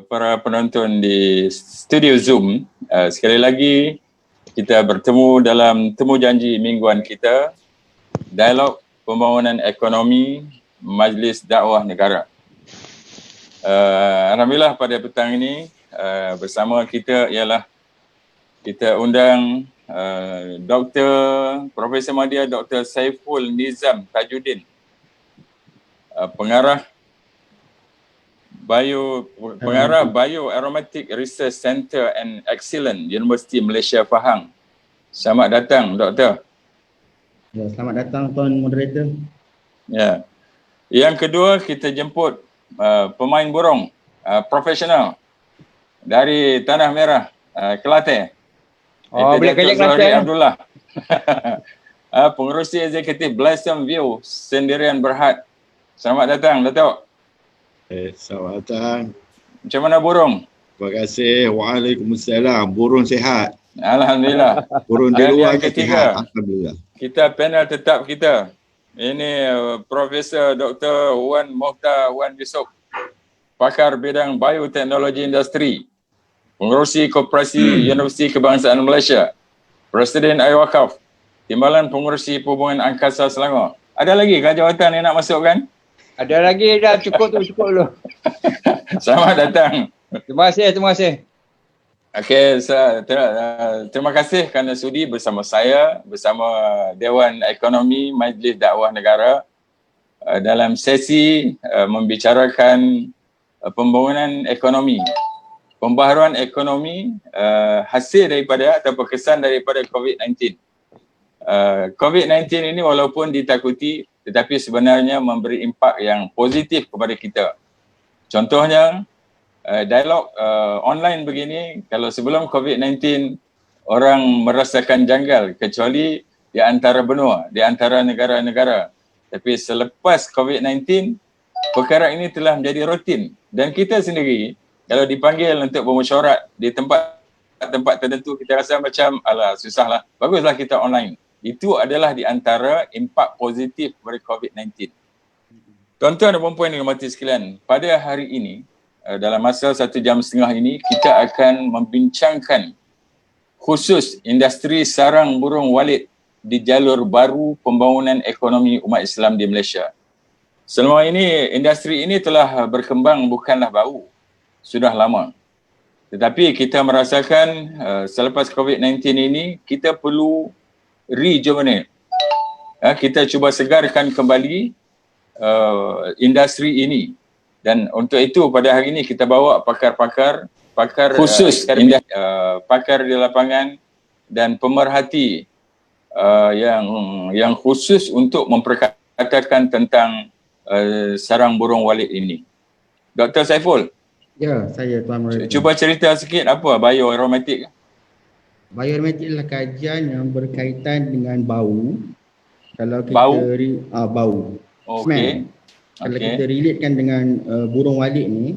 para penonton di studio Zoom. Sekali lagi kita bertemu dalam temu janji mingguan kita, Dialog Pembangunan Ekonomi Majlis Dakwah Negara. Alhamdulillah pada petang ini bersama kita ialah kita undang Dr. Profesor Madya Dr. Saiful Nizam Tajuddin, pengarah Bioaromatic Research Center and Excellence, Universiti Malaysia Pahang. Selamat datang, Doktor. Ya, selamat datang Tuan Moderator. Ya. Yang kedua, kita jemput pemain burung profesional dari Tanah Merah, Kelantan. Boleh kajak Kelantan. Abdullah. Pengerusi Eksekutif Blossom View Sendirian Berhad. Selamat datang, Datuk. Selamat datang. Macam mana burung? Terima kasih. Waalaikumsalam. Burung sihat. Alhamdulillah. Burung di Dan luar yang ketiga, sihat. Alhamdulillah. kita panel tetap kita. Ini Profesor Dr. Wan Mokhtar Wan Yusof, pakar bidang bioteknologi industri, pengerusi Koperasi Universiti Kebangsaan Malaysia, Presiden IWAKAF, Timbalan Pengerusi Perhubungan Angkasa Selangor. Ada lagi kan jawatan yang nak masuk kan? Ada lagi dah, cukup dulu. Selamat datang. Terima kasih. Okey, terima kasih kerana sudi bersama saya, bersama Dewan Ekonomi Majlis Dakwah Negara dalam sesi membicarakan pembangunan ekonomi, pembaharuan ekonomi hasil daripada atau kesan daripada COVID-19. COVID-19 ini walaupun ditakuti tetapi sebenarnya memberi impak yang positif kepada kita. Contohnya, dialog online begini, kalau sebelum COVID-19 orang merasakan janggal kecuali di antara benua, di antara negara-negara. Tapi selepas COVID-19, perkara ini telah menjadi rutin. Dan kita sendiri, kalau dipanggil untuk bermesyuarat di tempat tertentu, kita rasa macam, alah susahlah, baguslah kita online. Itu adalah di antara impak positif dari COVID-19. Tuan-tuan dan puan-puan yang dirahmati sekalian, pada hari ini, dalam masa 1 jam setengah ini, kita akan membincangkan khusus industri sarang burung walit di jalur baru pembangunan ekonomi umat Islam di Malaysia. Selama ini, industri ini telah berkembang bukanlah baru, sudah lama. Tetapi kita merasakan selepas COVID-19 ini, kita perlu rejuvenate. Kita cuba segarkan kembali industri ini. Dan untuk itu pada hari ini kita bawa pakar khusus, pakar di lapangan dan pemerhati yang khusus untuk memperkatakan tentang sarang burung walit ini. Dr. Saiful. Ya, saya Tuan Moderator. Cuba cerita sikit apa bioaromatic. Bioaromatic adalah kajian yang berkaitan dengan bau. Kalau kita bau. Okey. Kalau kita relatekan dengan burung walit ni,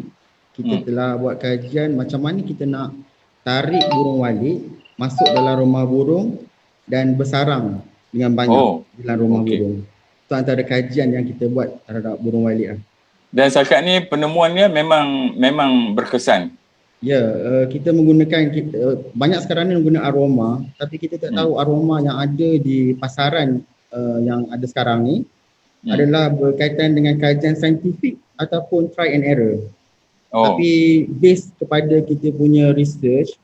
kita telah buat kajian macam mana kita nak tarik burung walit masuk dalam rumah burung dan bersarang dengan banyak dalam rumah burung. Itu antara kajian yang kita buat terhadap burung walit. Dan setakat ni penemuannya memang berkesan. Ya, kita menggunakan banyak sekarang ni menggunakan aroma, tapi kita tak tahu aroma yang ada di pasaran yang ada sekarang ni adalah berkaitan dengan kajian saintifik ataupun try and error. Tapi base kepada kita punya research,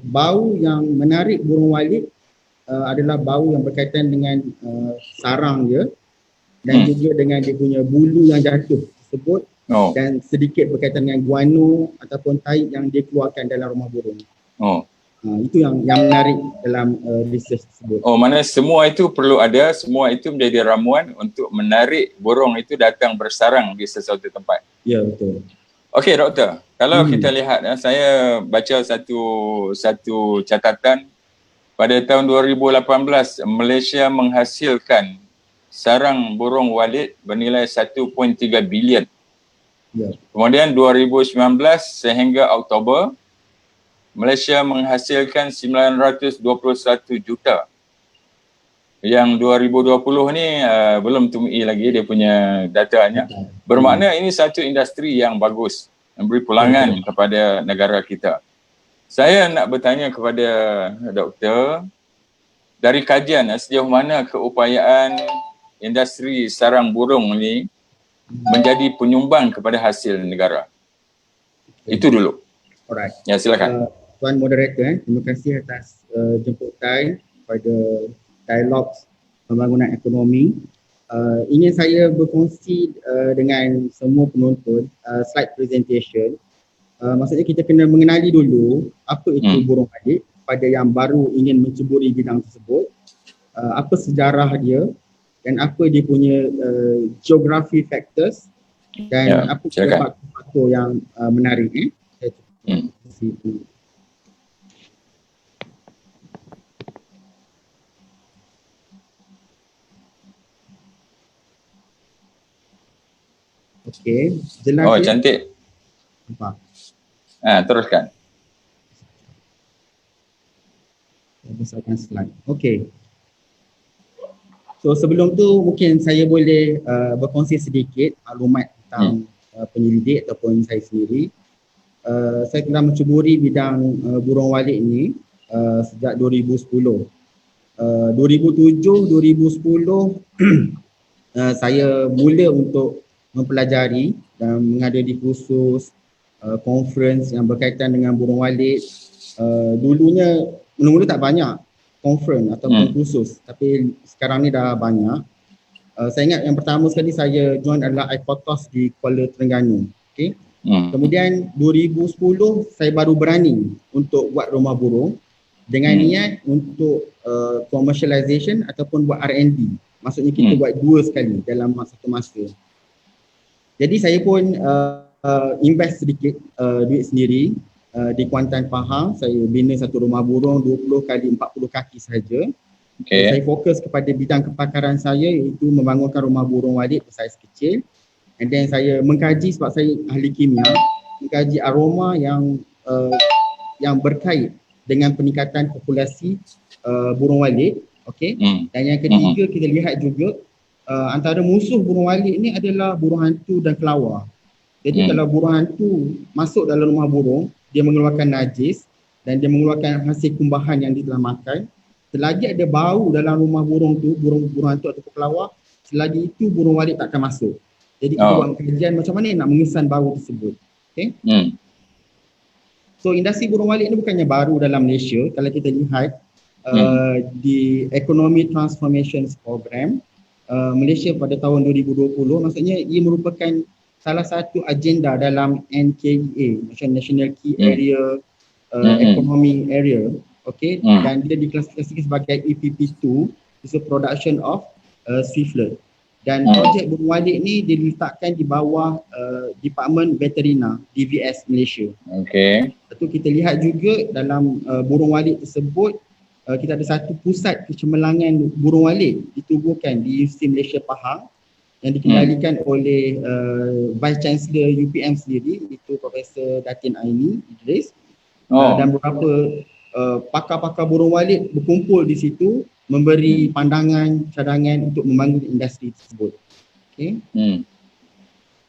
bau yang menarik burung walit adalah bau yang berkaitan dengan sarang dia dan juga dengan dia punya bulu yang jatuh tersebut. Dan sedikit berkaitan dengan guano ataupun tahi yang dia keluarkan dalam rumah burung. Itu yang menarik dalam research tersebut. Mana semua itu perlu ada, semua itu menjadi ramuan untuk menarik burung itu datang bersarang di sesuatu tempat. Ya, betul. Okey, Doktor. Kalau kita lihat, saya baca satu catatan pada tahun 2018 Malaysia menghasilkan sarang burung walit bernilai 1.3 bilion. Ya. Kemudian 2019 sehingga Oktober, Malaysia menghasilkan 921 juta. Yang 2020 ni belum tumui lagi dia punya datanya. Bermakna ini satu industri yang bagus. memberi pulangan kepada negara kita. Saya nak bertanya kepada doktor, dari kajian sejauh mana keupayaan industri sarang burung ini menjadi penyumbang kepada hasil negara? Itu dulu. Alright. Ya, silakan. Tuan Moderator, terima kasih atas jemputan pada dialog pembangunan ekonomi. Ingin saya berkongsi dengan semua penonton slide presentation. Maksudnya kita kena mengenali dulu apa itu burung walit pada yang baru ingin menceburi bidang tersebut, apa sejarah dia dan apa dia punya geography factors dan apa faktor yang menarik. Situ. Okey, jelas. Oh, cantik. Nampak. Teruskan. Saya besarkan slide. Okey. So sebelum tu mungkin saya boleh berkongsi sedikit maklumat tentang penyelidik ataupun saya sendiri. Saya telah menceburi bidang burung walit ini sejak 2010. 2007, 2010 saya mula untuk mempelajari dan menghadiri kursus conference yang berkaitan dengan burung walit. Dulunya mula-mula tak banyak conference ataupun kursus, tapi sekarang ni dah banyak. Saya ingat yang pertama sekali saya join adalah ICOTOS di Kuala Terengganu. Okay. Kemudian 2010 saya baru berani untuk buat rumah burung dengan niat untuk commercialization ataupun buat R&D. Maksudnya kita buat dua sekali dalam satu masa. Jadi saya pun invest sedikit duit sendiri di Kuantan, Pahang. Saya bina satu rumah burung 20 kali 40 kaki sahaja. Okay. Saya fokus kepada bidang kepakaran saya iaitu membangunkan rumah burung walit bersaiz kecil. And then saya mengkaji, sebab saya ahli kimia, mengkaji aroma yang berkait dengan peningkatan populasi burung walit. Okay. Dan yang ketiga kita lihat juga antara musuh burung walit ni adalah burung hantu dan kelawar. Jadi kalau burung hantu masuk dalam rumah burung, dia mengeluarkan najis dan dia mengeluarkan hasil kumbahan yang dia telah makan. Selagi ada bau dalam rumah burung tu, burung hantu atau kelawar, selagi itu burung walit tak akan masuk. Jadi kita buat kajian macam mana nak mengesan bau tersebut. Okay? So industri burung walit ni bukannya baru dalam Malaysia. Kalau kita lihat di Economy Transformation Program Malaysia pada tahun 2020, maksudnya ia merupakan salah satu agenda dalam NKEA, macam National Key Area Economy Area. Okay, dan dia diklasifikasikan sebagai EPP2, is a production of swiftlet. Dan projek burung walit ni diletakkan di bawah Department Veterina DVS Malaysia. Okay. Lepas tu kita lihat juga dalam burung walit tersebut kita ada satu pusat kecemerlangan burung walit ditubuhkan di UC Malaysia Pahang yang dikendalikan oleh Vice Chancellor UPM sendiri, itu Profesor Datin Aini Idris. Dan beberapa pakar-pakar burung walit berkumpul di situ memberi pandangan, cadangan untuk membangun industri tersebut. Okay.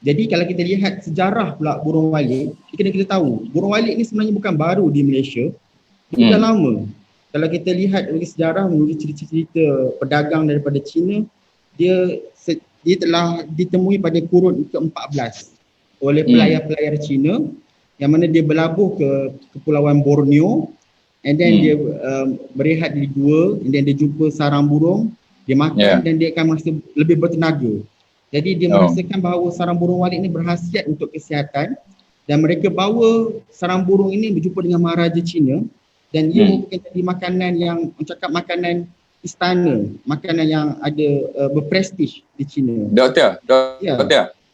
Jadi kalau kita lihat sejarah pula burung walit, kita tahu burung walit ni sebenarnya bukan baru di Malaysia, dia dah lama. Kalau kita lihat dari sejarah menurut cerita-cerita pedagang daripada China, dia telah ditemui pada kurun ke-14 oleh pelayar-pelayar Cina yang mana dia berlabuh ke Kepulauan Borneo, and then dia berehat di gua, and then dia jumpa sarang burung, dia makan dan dia akan merasa lebih bertenaga. Jadi dia merasakan bahawa sarang burung walit ini berkhasiat untuk kesihatan, dan mereka bawa sarang burung ini berjumpa dengan Maharaja Cina, dan ia merupakan jadi makanan yang mencakap makanan istana, makanan yang ada berprestij di China. Doktor,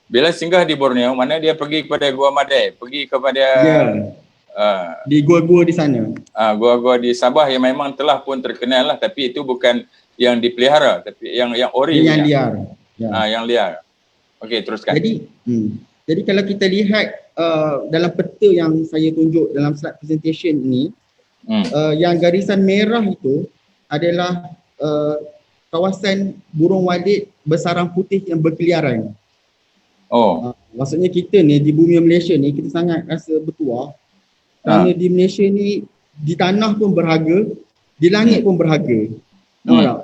bila singgah di Borneo, mana dia pergi kepada Gua Madai, pergi kepada di gua-gua di sana. Gua-gua di Sabah yang memang telah pun terkenal lah, tapi itu bukan yang dipelihara, tapi yang ori. Yang liar. Yang liar. Okey, teruskan. Jadi kalau kita lihat dalam peta yang saya tunjuk dalam slide presentation ini, yang garisan merah itu adalah kawasan burung walit bersarang putih yang berkeliaran. Oh. Maksudnya kita ni di bumi Malaysia ni kita sangat rasa bertuah kerana di Malaysia ni di tanah pun berharga, di langit pun berharga. Tahu tak?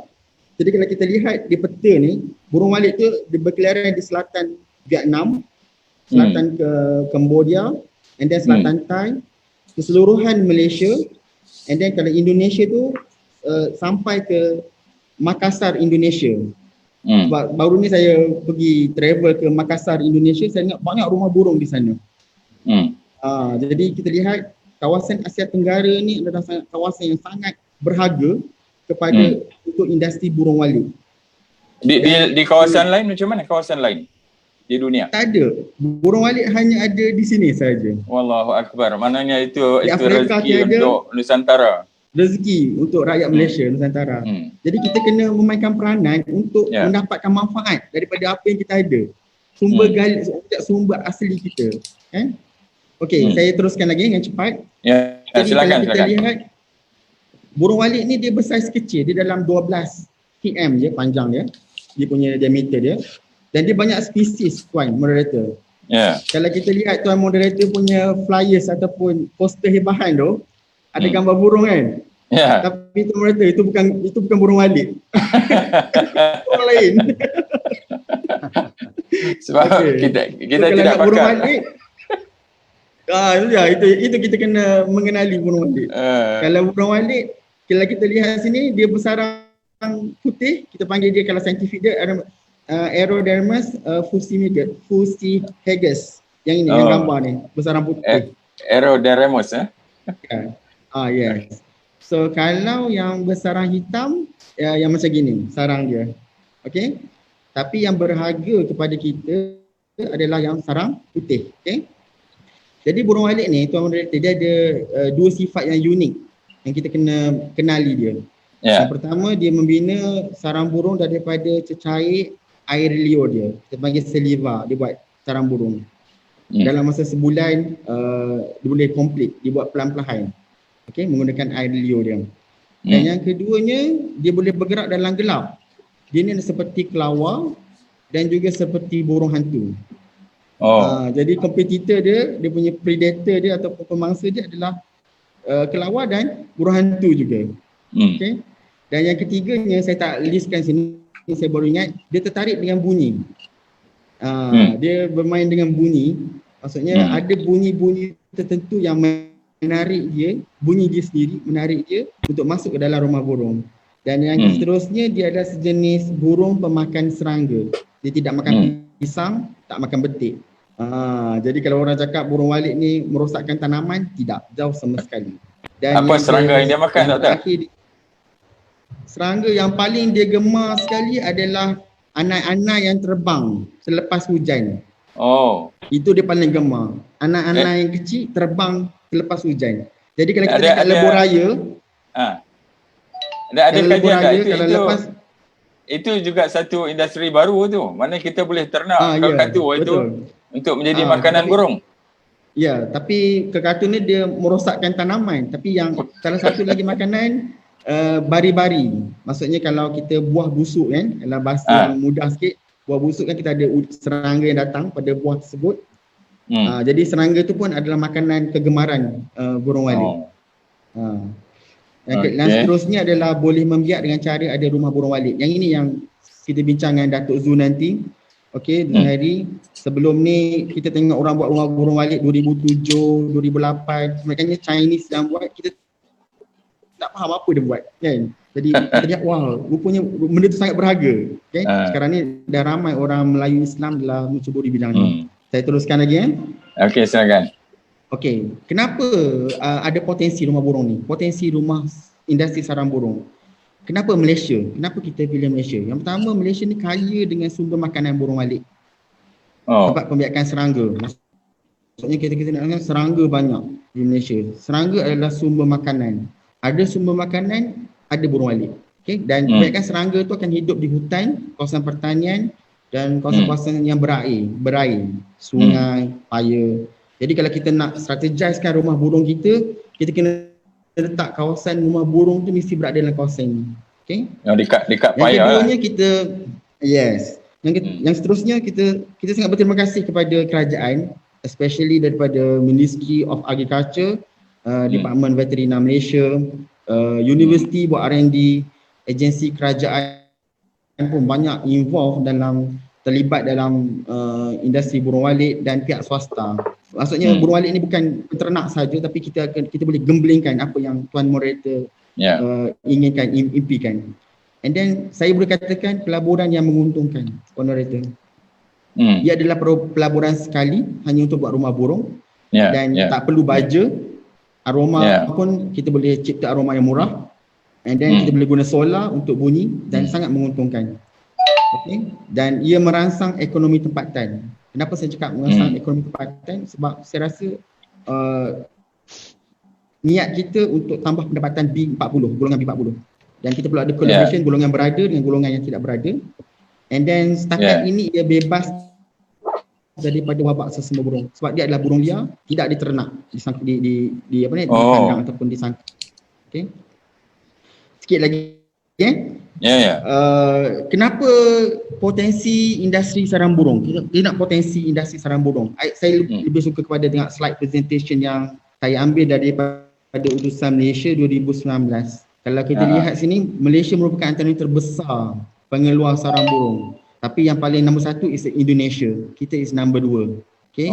Jadi kalau kita lihat di peta ni, burung walit tu dia berkeliaran di selatan Vietnam, selatan ke Cambodia, and then selatan Thai, keseluruhan Malaysia, and then kalau Indonesia tu sampai ke Makassar, Indonesia. Sebab baru ni saya pergi travel ke Makassar, Indonesia, saya ingat banyak rumah burung di sana. Jadi kita lihat kawasan Asia Tenggara ni adalah kawasan yang sangat berharga kepada untuk industri burung walit. Di kawasan lain macam mana kawasan lain di dunia? Tak ada. Burung walit hanya ada di sini saja. Wallahu akbar. Maknanya itu Afrika rezeki untuk Nusantara. Rezeki untuk rakyat Malaysia, Nusantara. Jadi kita kena memainkan peranan untuk mendapatkan manfaat daripada apa yang kita ada. Sumber asli kita. Kan? Okey, saya teruskan lagi dengan cepat. Ya, jadi silakan. Kalau kita lihat burung walit ni dia bersaiz kecil, dia dalam 12 km je panjang dia punya diameter dia, dan dia banyak spesies tuan moderator. Kalau kita lihat tuan moderator punya flyers ataupun poster hebahan tu ada gambar burung kan? Tapi tuan moderator itu bukan burung walit. Burung lain. Sebab kita tidak burung pakai walit. Itu kita kena mengenali burung walit. Kalau burung walit, kalau kita lihat sini dia bersarang putih, kita panggil dia kalau saintifik dia Aerodermus fusihagus. Yang ini yang gambar ni bersarang putih. Aerodermus yes. So kalau yang bersarang hitam yang macam gini sarang dia. Okey. Tapi yang berharga kepada kita adalah yang sarang putih. Okey. Jadi burung walit ni tuan moderator dia ada dua sifat yang unik yang kita kena kenali dia. Yang pertama dia membina sarang burung daripada cecair air liur dia. Kita panggil saliva, dia buat sarang burung. Dalam masa sebulan dia boleh komplit, dia buat pelan-pelan. Okey, menggunakan air liur dia. Dan yang keduanya dia boleh bergerak dalam gelap. Dia ni seperti kelawar dan juga seperti burung hantu. Jadi kompetitor dia punya predator dia ataupun pemangsa dia adalah kelawar dan burung hantu juga. Okay. Dan yang ketiganya saya tak listkan sini, saya baru ingat dia tertarik dengan bunyi. Dia bermain dengan bunyi. Maksudnya ada bunyi-bunyi tertentu yang menarik dia, bunyi dia sendiri menarik dia untuk masuk ke dalam rumah burung. Dan yang seterusnya dia adalah sejenis burung pemakan serangga. Dia tidak makan pisang, tak makan betik. Jadi kalau orang cakap burung walit ni merosakkan tanaman, tidak, jauh sama sekali. Dan apa serangga yang dia makan, Doktor? Serangga yang paling dia gemar sekali adalah anak-anak yang terbang selepas hujan. Itu dia paling gemar. Anak-anak yang kecil terbang selepas hujan. Jadi kalau kita dekat lebuh raya, ada kajian tak? Itu juga satu industri baru tu. Mana kita boleh ternak kakatua itu untuk menjadi makanan burung. Ya, tapi kakatua ni dia merosakkan tanaman. Tapi yang salah satu lagi makanan bari-bari. Maksudnya kalau kita buah busuk kan, dalam bahasa yang mudah sikit, buah busuk kan kita ada serangga yang datang pada buah tersebut. Jadi serangga tu pun adalah makanan kegemaran burung walit. Yang seterusnya adalah boleh membiak dengan cara ada rumah burung walit. Yang ini yang kita bincang dengan Datuk Zu nanti. Okey, hari sebelum ni kita tengok orang buat rumah burung walit 2007, 2008. Mereka Chinese yang buat, kita tak faham apa dia buat kan. Jadi kita lihat wah, rupanya benda tu sangat berharga. Okay? Sekarang ni dah ramai orang Melayu Islam telah mencuburi bidang ni. Saya teruskan lagi Okey, silakan. Okey, kenapa ada potensi rumah burung ni? Potensi rumah industri sarang burung. Kenapa Malaysia? Kenapa kita pilih Malaysia? Yang pertama, Malaysia ni kaya dengan sumber makanan burung walit. Sebab pembiakan serangga. Maksudnya kita nak kata serangga banyak di Malaysia. Serangga adalah sumber makanan. Ada sumber makanan, ada burung walit. Okay? Dan kebanyakan serangga tu akan hidup di hutan, kawasan pertanian dan kawasan-kawasan yang berair, sungai, paya. Jadi kalau kita nak strategisekan rumah burung kita, kita kena letak kawasan rumah burung tu mesti berada dalam kawasan ni. Okay? Yang dekat paya. Yang keduanya kita, Yang seterusnya kita sangat berterima kasih kepada kerajaan, especially daripada Ministry of Agriculture, Department Veterina Malaysia, Universiti buat R&D, agensi kerajaan pun banyak involved terlibat dalam industri burung walit dan pihak swasta. Maksudnya burung walit ni bukan peternak saja, tapi kita boleh gemblengkan apa yang Tuan Moderator inginkan, impikan. And then saya boleh katakan pelaburan yang menguntungkan, Tuan Moderator. Ia adalah pelaburan sekali hanya untuk buat rumah burung dan tak perlu baja. Aroma pun kita boleh cipta aroma yang murah. And then kita boleh guna solar untuk bunyi dan sangat menguntungkan. Okay. Dan ia merangsang ekonomi tempatan. Kenapa saya cakap merangsang ekonomi tempatan? Sebab saya rasa niat kita untuk tambah pendapatan B40, golongan B40. Dan kita perlu ada collaboration golongan berada dengan golongan yang tidak berada. And then setakat ini ia bebas daripada wabak sesama burung. Sebab dia adalah burung liar, tidak diternak di kandang ataupun di sangkar. Okay. Sikit lagi kenapa potensi industri sarang burung? Kita nak potensi industri sarang burung. Saya lebih suka kepada tengok slide presentation yang saya ambil daripada utusan Malaysia 2019. Kalau kita lihat sini, Malaysia merupakan antara yang terbesar pengeluar sarang burung. Tapi yang paling nombor 1 is Indonesia. Kita is number 2. Okay.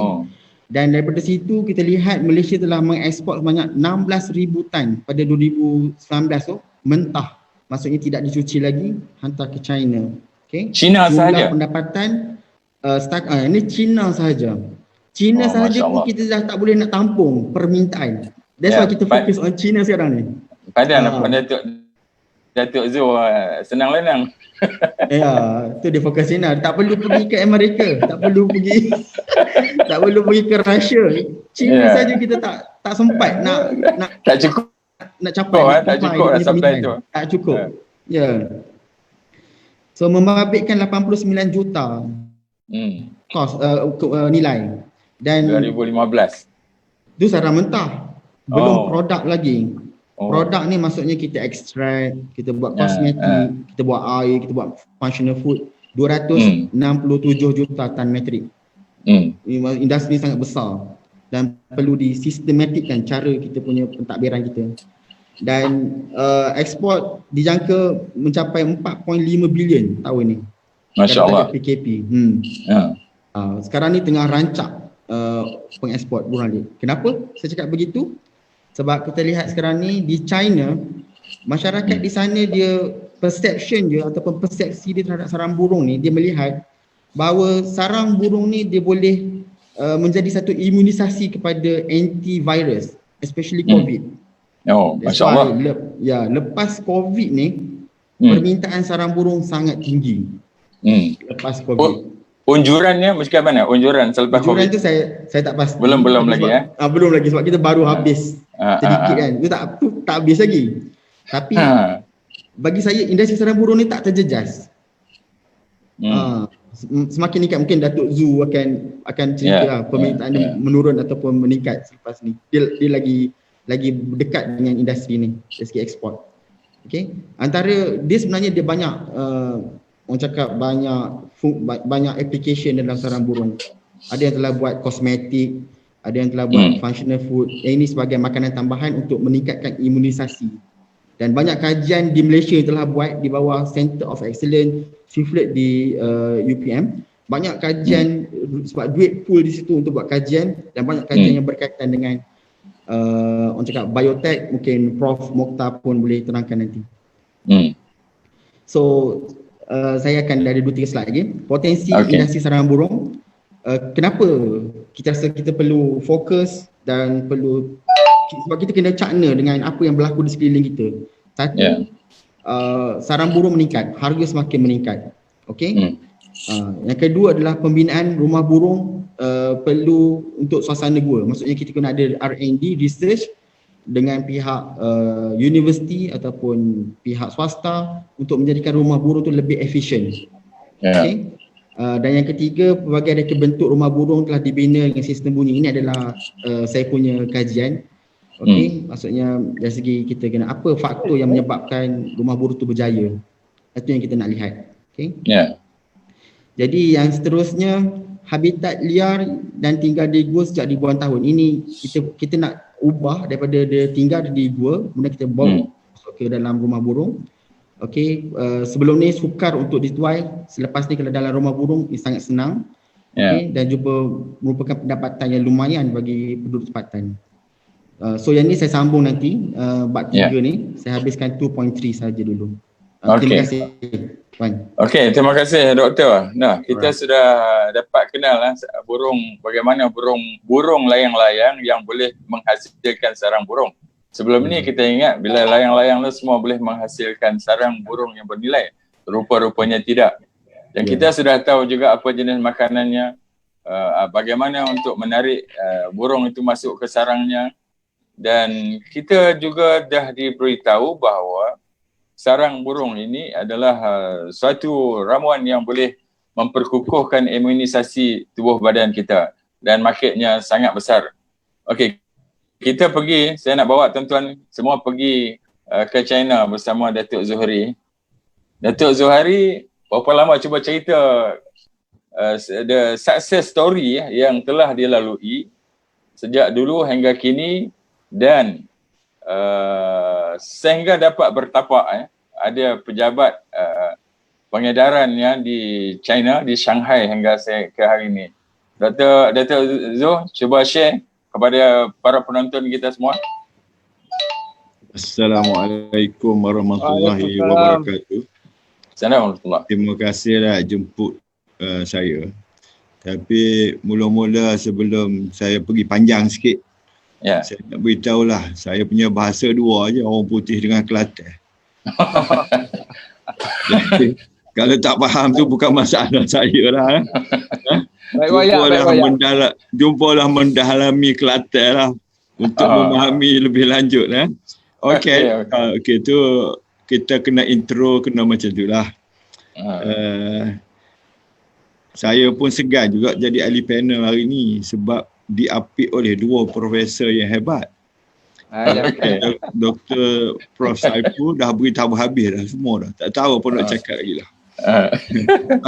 Dan daripada situ kita lihat Malaysia telah mengeksport sebanyak 16,000 tan pada 2019 tu, mentah. Maksudnya tidak dicuci lagi, hantar ke China. Okay. China sahaja. Pendapatan ini China sahaja. China sahaja pun kita dah tak boleh nak tampung permintaan. That's why kita fokus on China sekarang ni. Padahal Datuk Zul senang lenang. Tu dia fokus China. Tak perlu pergi ke Amerika, tak perlu pergi ke Russia. China saja kita tak sempat nak tak cukup. Nak capai tak cukup lah sampai tu. Tak cukup. So membabitkan 89 juta kos nilai. Dan 2015. Itu sarang mentah. Belum produk lagi. Produk ni maksudnya kita extract, kita buat kosmetik, kita buat air, kita buat functional food. 267 juta tan metrik. Industri sangat besar dan perlu disistematikkan cara kita punya pentadbiran kita. Dan ekspor dijangka mencapai 4.5 bilion tahun ni. Masya-Allah. PKP. Sekarang ni tengah rancak pengeksport burung walit. Kenapa saya cakap begitu? Sebab kita lihat sekarang ni di China, masyarakat di sana dia perception dia ataupun persepsi dia terhadap sarang burung ni, dia melihat bahawa sarang burung ni dia boleh menjadi satu imunisasi kepada antivirus, especially COVID. Masya-Allah. Lepas COVID ni permintaan sarang burung sangat tinggi. Lepas COVID. Unjurannya macam mana? Unjuran selepas COVID? Unjuran tu saya tak pasti. Belum lagi belum lagi sebab kita baru habis sedikit kan. Itu tak habis lagi. Tapi bagi saya industri sarang burung ni tak terjejas. Semakin meningkat, mungkin Datuk Zu akan cerita permintaan dia menurun ataupun meningkat selepas ni. Dia lagi dekat dengan industri ni dari segi ekspor. Okay. Antara dia sebenarnya dia banyak orang cakap banyak application dalam sarang burung. Ada yang telah buat kosmetik, ada yang telah buat functional food. Yang ini sebagai makanan tambahan untuk meningkatkan imunisasi. Dan banyak kajian di Malaysia yang telah buat di bawah Center of Excellence Swiflet di UPM. Banyak kajian sebab duit pool di situ untuk buat kajian, dan banyak kajian yang berkaitan dengan orang cakap biotech. Mungkin Prof Mokhtar pun boleh terangkan nanti. So saya akan ada 2-3 slide lagi. Potensi industri sarang burung. Kenapa kita rasa kita perlu fokus dan perlu, sebab kita kena cakna dengan apa yang berlaku di sekeliling kita. Satu, sarang burung meningkat, harga semakin meningkat. Okey. Yang kedua adalah pembinaan rumah burung perlu untuk suasana gua. Maksudnya kita kena ada R&D, research dengan pihak universiti ataupun pihak swasta untuk menjadikan rumah burung tu lebih efisien. Okay. Dan yang ketiga, pelbagai reka bentuk rumah burung telah dibina dengan sistem bunyi. Ini adalah saya punya kajian. Okey, maksudnya dari segi kita kena apa faktor yang menyebabkan rumah burung tu berjaya. Itu yang kita nak lihat. Okey. Jadi yang seterusnya, habitat liar dan tinggal di gua sejak ribuan tahun. Ini kita nak ubah daripada dia tinggal di gua, kemudian kita bawa masuk ke dalam rumah burung. Okey, sebelum ni sukar untuk dituai. Selepas ni kalau dalam rumah burung ini sangat senang. Okey, dan juga merupakan pendapatan yang lumayan bagi penduduk tempatan. So yang ni saya sambung nanti bab 3 ni. Saya habiskan 2.3 saja dulu. Terima kasih Puan. Okey, terima kasih Doktor. Nah, kita sudah dapat kenal burung, bagaimana burung layang-layang yang boleh menghasilkan sarang burung. Sebelum ni kita ingat bila layang-layang tu semua boleh menghasilkan sarang burung yang bernilai. Rupa-rupanya tidak. Dan kita sudah tahu juga apa jenis makanannya, bagaimana untuk menarik burung itu masuk ke sarangnya. Dan kita juga dah diberitahu bahawa sarang burung ini adalah suatu ramuan yang boleh memperkukuhkan imunisasi tubuh badan kita dan marketnya sangat besar. Okey, kita pergi, saya nak bawa tuan-tuan semua pergi ke China bersama Datuk Zuhri. Datuk Zuhri berapa lama cuba cerita the success story yang telah dilalui sejak dulu hingga kini dan sehingga dapat bertapak ada pejabat pengedarannya di China, di Shanghai hingga ke hari ini. Dr. Zul, cuba share kepada para penonton kita semua. Assalamualaikum warahmatullahi wabarakatuh. Assalamualaikum. Terima kasihlah jemput saya. Tapi mula-mula sebelum saya pergi panjang sikit, saya nak beritahu lah, saya punya bahasa dua je, orang putih dengan Kelantan. Jadi, kalau tak faham tu bukan masalah saya lah. Jumpalah mendalami Kelantan lah untuk memahami lebih lanjut. Okey, tu kita kena intro, kena macam tu lah. Saya pun segan juga jadi ahli panel hari ni sebab diapit oleh dua profesor yang hebat. Dr. Prof. Saiful dah beritahu habis dah semua dah. Tak tahu apa nak cakap lagi lah.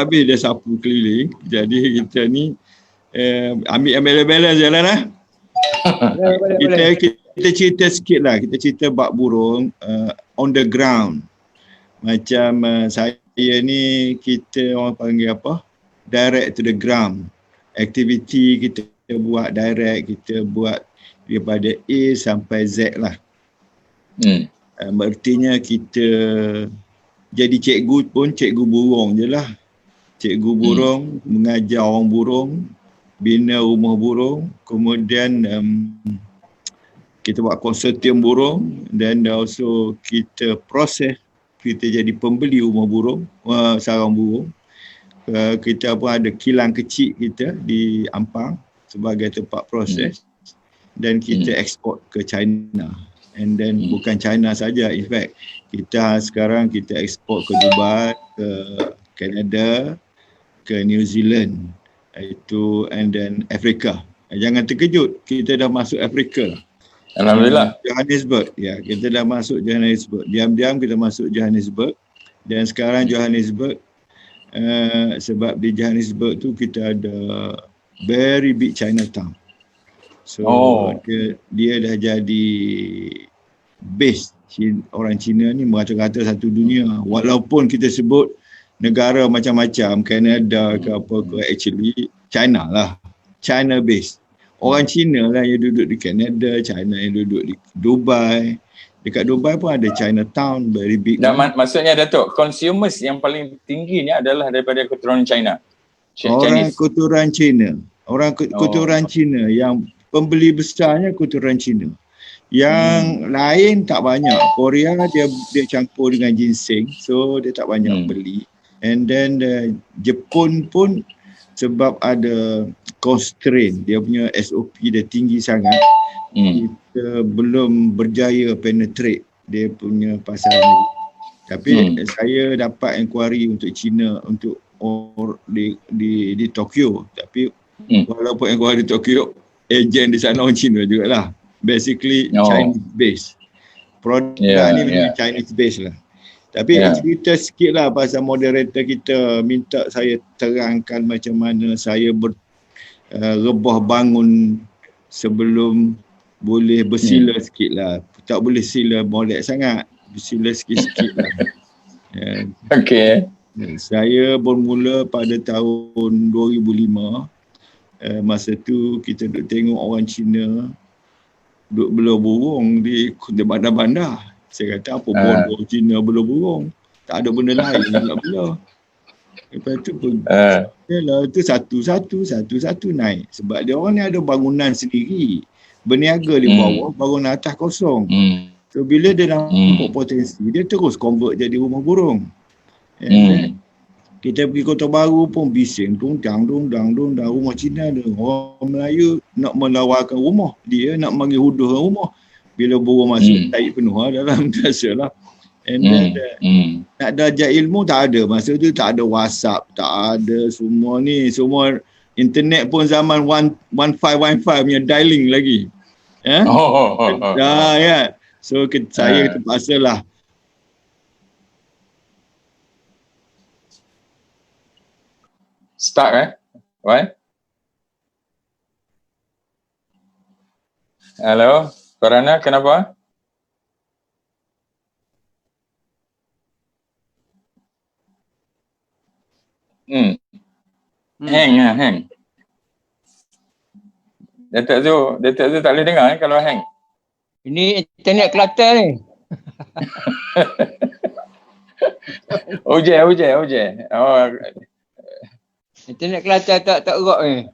Habis dia sapu keliling. Jadi kita ni ambil balance je lah. Kita cerita sikit lah. Kita cerita bab burung on the ground. Macam saya ni, kita orang panggil apa? Direct to the ground. Aktiviti kita buat direct, kita buat daripada A sampai Z lah. Artinya kita jadi cikgu pun cikgu burung je lah. Cikgu burung, mengajar orang burung, bina rumah burung, kemudian kita buat konsortium burung dan also kita proses, kita jadi pembeli rumah burung, sarang burung. Kita pun ada kilang kecil kita di Ampang sebagai tempat proses. Dan kita eksport ke China. And then bukan China saja, in fact kita sekarang kita eksport ke Dubai, ke Canada, ke New Zealand, itu, and then Afrika. Jangan terkejut, kita dah masuk Afrika. Alhamdulillah. Johannesburg, ya, kita dah masuk Johannesburg. Diam-diam kita masuk Johannesburg. Dan sekarang Johannesburg, sebab di Johannesburg tu kita ada very big Chinatown. So dia dah jadi base orang Cina ni merata-rata satu dunia. Walaupun kita sebut negara macam-macam, Canada ke apa ke, actually China lah, China base. Orang Cina lah yang duduk di Canada, China yang duduk di Dubai. Dekat Dubai pun ada Chinatown, very big. Dan maksudnya Datuk, consumers yang paling tinggi ni adalah daripada keturunan China. Orang keturunan China. Orang keturunan China yang pembeli besarnya keturunan Cina. Yang lain tak banyak. Korea dia campur dengan ginseng, so dia tak banyak beli. And then Jepun pun sebab ada constraint, dia punya SOP dia tinggi sangat. Kita belum berjaya penetrate dia punya pasar ni. Tapi saya dapat inquiry untuk China, untuk di Tokyo. Tapi walaupun inquiry di Tokyo, ejen di sana orang Cina jugalah. Basically Chinese base. Produk ni memang Chinese base lah. Tapi Ya. cerita sikit lah pasal moderator kita minta saya terangkan macam mana saya rebah bangun sebelum boleh bersila sikit lah. Tak boleh sila molek sangat, bersila sikit-sikit lah. Okey. Saya bermula pada tahun 2005. Masa tu kita duk tengok orang Cina duk bela burung di bandar-bandar. Saya kata apa bodoh Cina bela burung. Tak ada benda lain nak bela. Lepas tu yalah, tu satu-satu naik. Sebab dia orang ni ada bangunan sendiri. Berniaga di bawah, bangunan atas kosong. So bila dia nampak potensi, dia terus convert jadi rumah burung. Kita pergi Kota Baru pun bising dong-dang rumah Cina ada. Orang Melayu nak melawarkan rumah, dia nak bagi huduh rumah. Bila burung masuk taik penuh dalam biasa lah. And then nak belajar ilmu tak ada. Masa tu tak ada WhatsApp, tak ada semua ni. Semua internet pun zaman 1515 punya dialing lagi. Ya? Ya. So saya terpaksa lah. Stuck Why? Hello, Farhana, kenapa? Hang. Datuk Zu tak boleh dengar kalau hang. Ini internet Kelantan ni. Ojek. Oh. Internet Kelantan tak erat ni.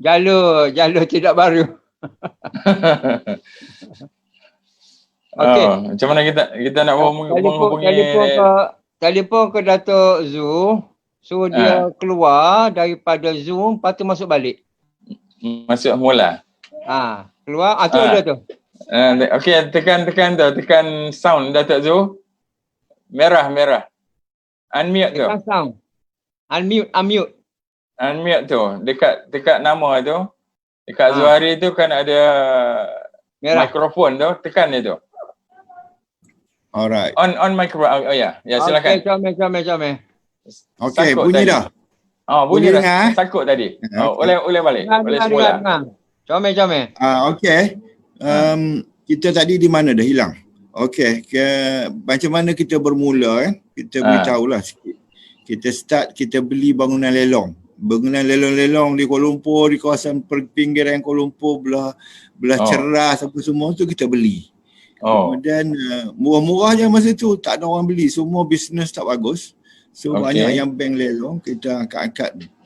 Jalur tidak baru. Okey. Macam mana kita nak menghubungi telefon ke Datuk Zu, suruh dia keluar daripada Zoom, lepas tu masuk balik. Masuk mula. Keluar, tu ada tu. Okey, tekan sound Datuk Zu. Merah. Unmute tu. Tekan sound. Unmute. Unmute tu. Dekat nama tu. Dekat Zuhari tu kan ada merah. Mikrofon tu, tekan dia tu. Alright. On microphone. Ya, silakan. Comel. Okey, bunyi dah. Bunyi dah. Sakut tadi. Boleh balik. Boleh semula. Comel. Okey. Kita tadi di mana dah hilang? Okey, macam mana kita bermula kita beritahulah sikit. Kita beli bangunan lelong. Bangunan lelong-lelong di Kuala Lumpur, di kawasan pinggiran Kuala Lumpur, belah Ceras apa semua tu kita beli. Kemudian murah-murah je masa tu, tak ada orang beli, semua bisnes tak bagus. So banyak yang bank lelong, kita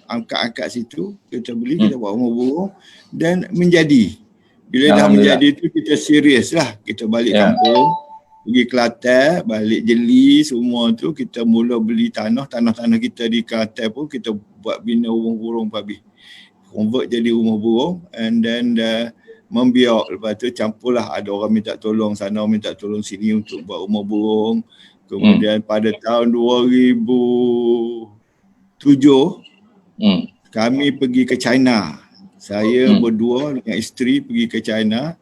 angkat situ, kita beli, kita buat rumah burung dan menjadi. Bila dah menjadi tu kita serius lah, kita balik kampung, pergi Kelantan, balik Jeli, semua tu kita mula beli tanah kita di Kelantan pun kita buat bina rumah burung habis. Convert jadi rumah burung and then membiak. Lepas tu campurlah, ada orang minta tolong sana, minta tolong sini untuk buat rumah burung. Kemudian pada tahun 2007 kami pergi ke China. Saya berdua dengan isteri pergi ke China,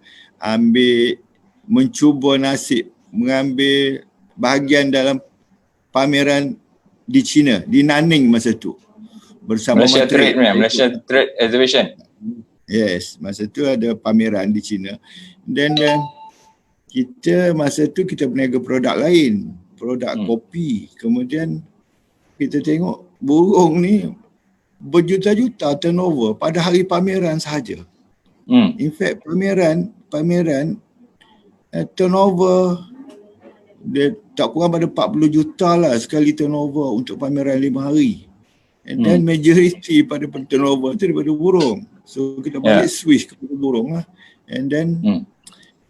mencuba nasib mengambil bahagian dalam pameran di China, di Nanning masa tu. Bersama Malaysia Trade Exhibition. Yes, masa tu ada pameran di China. Dan kita masa tu kita berniaga produk lain, produk kopi. Kemudian kita tengok burung ni berjuta-juta turnover pada hari pameran sahaja. In fact, pameran turnover dia tak kurang pada 40 juta lah sekali turnover untuk pameran 5 hari. And then majority pada turnover tu daripada burung. So kita balik switch kepada burung lah. And then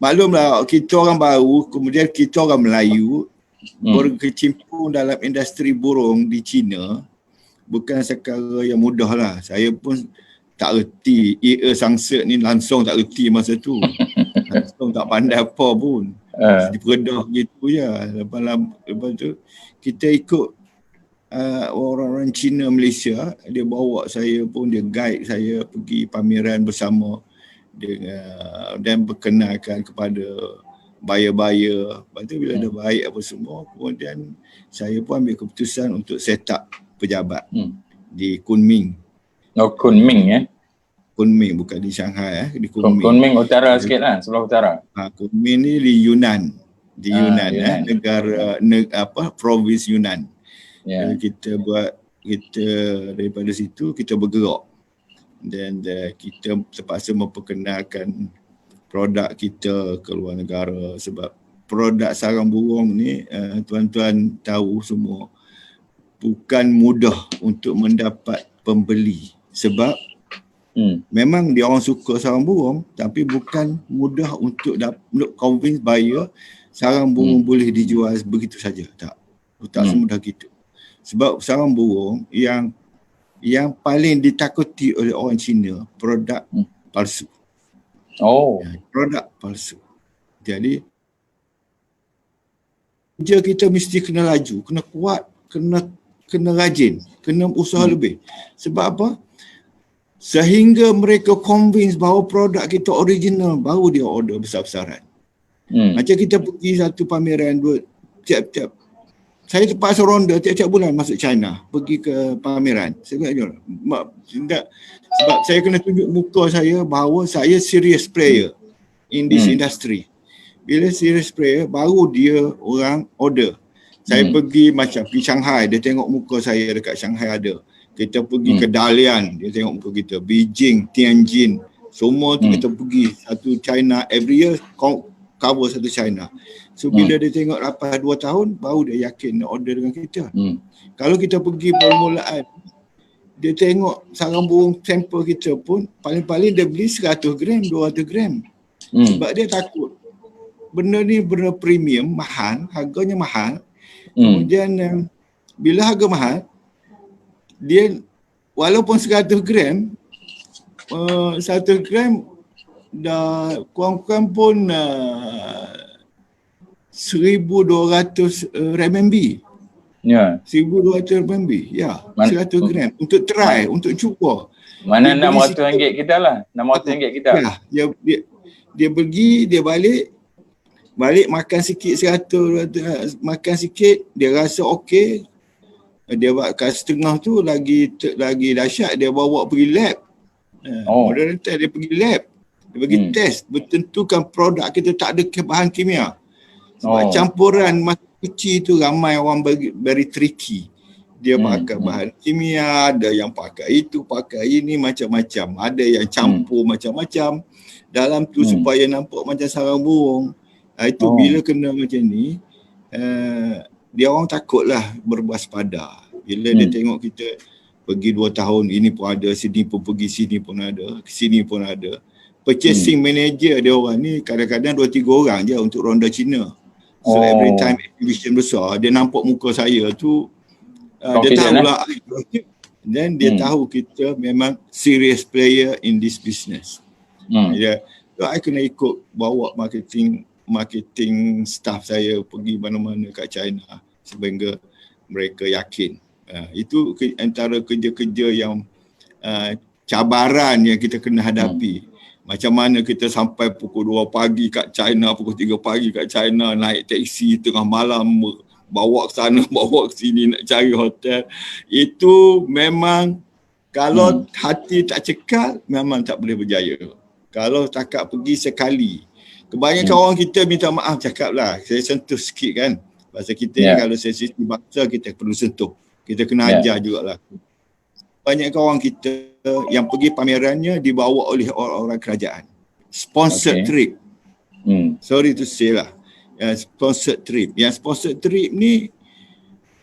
maklumlah kita orang baru, kemudian kita orang Melayu berkecimpung dalam industri burung di China bukan sekara yang mudah lah. Saya pun tak reti Sangset ni langsung tak reti masa tu. Langsung tak pandai apa pun. Diperdah gitu je. Lepas tu kita ikut orang-orang Cina Malaysia, dia bawa saya pun, dia guide saya pergi pameran bersama dengan, dan berkenalkan kepada buyer-buyer. Lepas tu bila dah baik apa semua, kemudian saya pun ambil keputusan untuk set up pejabat di Kunming. Oh, Kunming Kunming, bukan di Shanghai, di Kunming. Kunming utara sikit lah, sebelah utara. Kunming ni di Yunnan. Di Yunnan, Yunnan. negara provinsi Yunnan. Ya. Kita daripada situ kita bergerak. Dan kita terpaksa memperkenalkan produk kita ke luar negara, sebab produk sarang burung ni tuan-tuan tahu semua bukan mudah untuk mendapat pembeli, sebab memang dia orang suka sarang burung, tapi bukan mudah untuk convince buyer sarang burung boleh dijual begitu saja. Tak semudah gitu. Sebab sarang burung yang paling ditakuti oleh orang Cina, produk palsu. Produk palsu. Jadi kerja kita mesti kena laju, kena kuat, kena rajin, kena usaha lebih. Sebab apa? Sehingga mereka convince bahawa produk kita original, baru dia order besar-besaran. Macam kita pergi satu pameran, tiap-tiap saya terpaksa ronda tiap-tiap bulan masuk China, pergi ke pameran. Saya sebab saya kena tunjuk muka saya bahawa saya serious player in this industry. Bila serious player, baru dia orang order. Saya pergi Shanghai, dia tengok muka saya dekat Shanghai ada. Kita pergi ke Dalian, dia tengok muka kita. Beijing, Tianjin, semua tu kita pergi satu China every year, cover satu China. So bila dia tengok lepas 2 tahun, baru dia yakin nak order dengan kita. Kalau kita pergi permulaan, dia tengok sarang burung sampel kita pun, paling-paling dia beli 100 gram, 200 gram. Sebab dia takut. Benda ni benda premium, mahal, harganya mahal. Kemudian bila harga mahal, dia walaupun 100 gram, 100 gram dah kurang-kurang pun 1,200 RMB. Ya. 1,200 RMB. Ya, 100 gram. Untuk try, untuk cuba. Mana RM600 kita lah. RM600 kita. Ya, dia pergi, dia balik makan sikit 100, makan sikit, dia rasa okey. Dia buatkan setengah tu lagi dahsyat, dia bawa pergi lab. Modern dia pergi lab. Dia pergi test, bertentukan produk kita tak ada bahan kimia. Sebab campuran masa kecil tu ramai orang very tricky. Dia pakai bahan kimia, ada yang pakai itu, pakai ini, macam-macam. Ada yang campur macam-macam dalam tu supaya nampak macam sarang burung. Itu bila kena macam ni, dia orang takutlah berwaspada. Bila dia tengok kita pergi 2 tahun, ini pun ada, sini pun pergi, sini pun ada, sini pun ada. Purchasing manager dia orang ni kadang-kadang 2-3 orang je untuk ronda Cina. So every time exhibition besar, dia nampak muka saya tu, dia tahu lah. Dan dia tahu kita memang serious player in this business. So I kena ikut bawa marketing staff saya pergi mana-mana kat China sehingga mereka yakin. Itu antara kerja-kerja yang cabaran yang kita kena hadapi. Macam mana kita sampai pukul 2 pagi kat China, pukul 3 pagi kat China, naik teksi tengah malam, bawa ke sana, bawa ke sini nak cari hotel. Itu memang kalau hati tak cekal, memang tak boleh berjaya. Kalau takat pergi sekali. Kebanyakan orang kita minta maaf, cakap lah, saya sentuh sikit kan. Pasal kita ni kalau sesi bahasa kita perlu sentuh. Kita kena ajar jugalah. Banyak orang kita yang pergi pamerannya dibawa oleh orang-orang kerajaan. Sponsored trip. Sorry to say lah. Sponsored trip. Yang sponsored trip ni,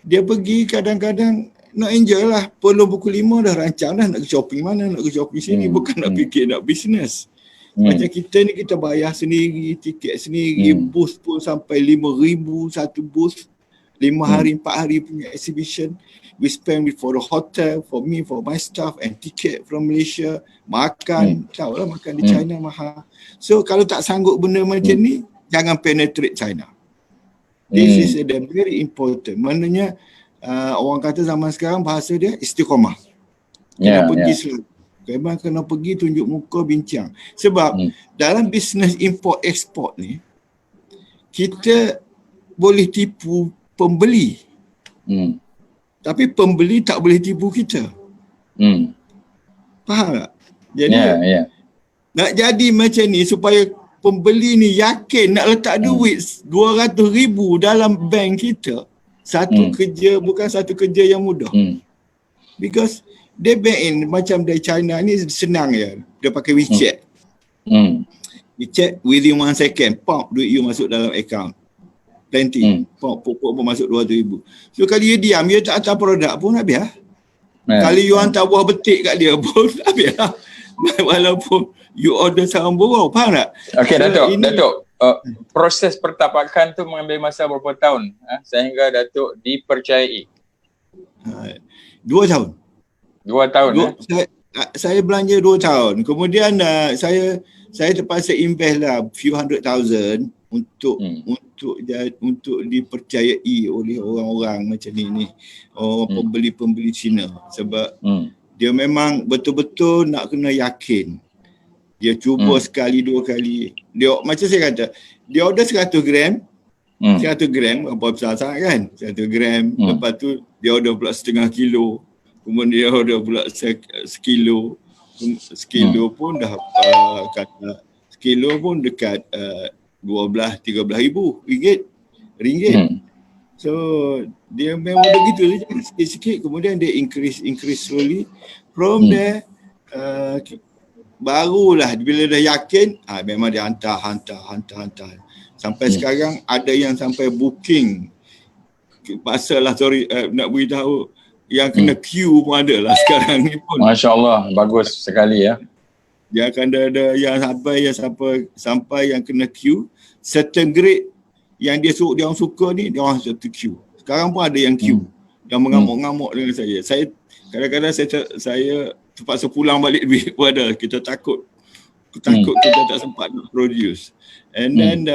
dia pergi kadang-kadang nak enjoy lah. Pulau pukul 5 dah rancang dah nak ke shopping mana, nak ke shopping sini. Bukan nak fikir nak bisnes. Macam kita ni kita bayar sendiri, tiket sendiri, booth pun sampai 5,000 satu booth. 5 hari, 4 hari punya exhibition. We spend for the hotel, for me, for my staff and ticket from Malaysia. Makan, tahu lah makan di China mahal. So kalau tak sanggup benda macam ni, jangan penetrate China. This is very important. Maknanya orang kata zaman sekarang bahasa dia istiqamah. Kena pergi selalu. Memang kena pergi tunjuk muka bincang. Sebab dalam bisnes import export ni, kita boleh tipu pembeli. Tapi pembeli tak boleh tipu kita. Faham tak? Jadi nak jadi macam ni supaya pembeli ni yakin nak letak duit 200,000 dalam bank kita. Kerja, bukan satu kerja yang mudah. Because dia bank in macam dari China ni senang je. Dia pakai WeChat. WeChat within 1 second, pop, duit you masuk dalam account. Plenty. Pop masuk 200,000. So kali you diam, you tak hantar produk pun habis lah. Kali you hantar buah betik kat dia pun habis lah. Walaupun you order sarang burung, faham tak? Okey, Datuk. Proses pertapakan tu mengambil masa berapa tahun sehingga Datuk dipercayai? 2 tahun. 2 tahun. Saya belanja 2 tahun. Kemudian saya terpaksa invest lah few hundred thousand untuk dipercayai oleh orang-orang macam ni. Pembeli-pembeli Cina. Sebab dia memang betul-betul nak kena yakin. Dia cuba sekali, 2 kali. Dia macam saya kata, dia order 100 gram. 100 gram, apa besar sangat kan? 100 gram. Lepas tu dia order pula setengah kilo. Kemudian dia order pula sekilo. Sekilo pun dah kata sekilo pun dekat 12-13 ribu ringgit. So dia memang begitu saja, sikit-sikit. Kemudian dia increase slowly. From there barulah bila dah yakin, memang dia hantar. Sampai sekarang ada yang sampai booking. Masalah nak beritahu yang kena queue pun ada lah sekarang ni pun. Masya Allah, bagus sekali ya. Dia akan ada yang sampai yang kena queue. Certain grade yang dia orang suka ni, dia orang satu queue. Sekarang pun ada yang queue. Yang mengamuk-ngamuk dengan saya. Kadang-kadang saya terpaksa pulang balik duit pun ada. Kita takut kita tak sempat nak produce. And then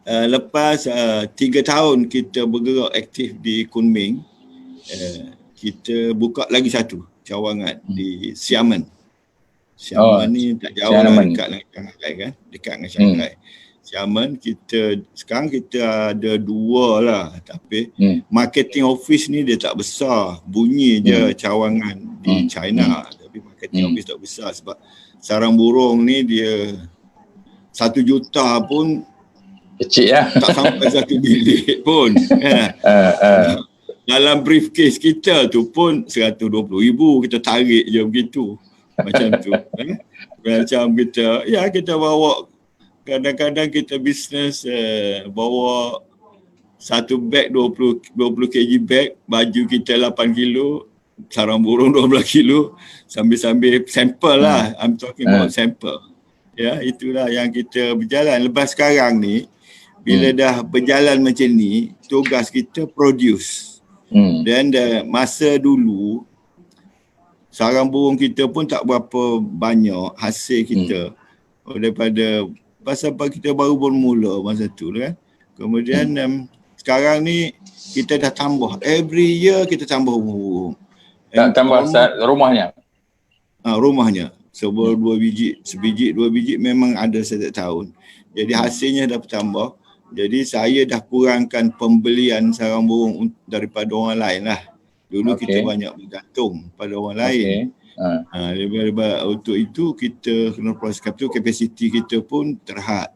lepas 3 tahun kita bergerak aktif di Kunming, kita buka lagi satu cawangan di Xiamen. Xiamen ni tak jauh lah, dekat dengan Shanghai kan, dekat dengan Shanghai. Xiamen sekarang kita ada 2 lah, tapi marketing office ni dia tak besar, bunyi je cawangan di China, tapi marketing office tak besar sebab sarang burung ni dia 1 juta pun kecil lah. Tak sampai 1 bilik pun. Dalam briefcase kita tu pun 120,000 kita tarik je begitu. Macam tu. Macam kita bawa, kadang-kadang kita bisnes bawa satu beg 20 kg beg, baju kita 8 kilo, sarang burung 12 kilo, sambil-sambil sampel lah. I'm talking about sampel. Ya, itulah yang kita berjalan. Lepas sekarang ni, bila dah berjalan macam ni, tugas kita produce. Dan masa dulu, sarang burung kita pun tak berapa banyak hasil kita. Daripada pasal kita baru bermula masa tu kan. Kemudian sekarang ni kita dah tambah. Every year kita tambah burung. Tambah rumahnya? Rumahnya. Sebab 2 biji, sebiji, 2 biji memang ada setiap tahun. Jadi hasilnya dah bertambah. Jadi saya dah kurangkan pembelian sarang burung daripada orang lain lah. Dulu kita banyak bergantung pada orang lain. Untuk itu kita kena proses capital, kapasiti kita pun terhad.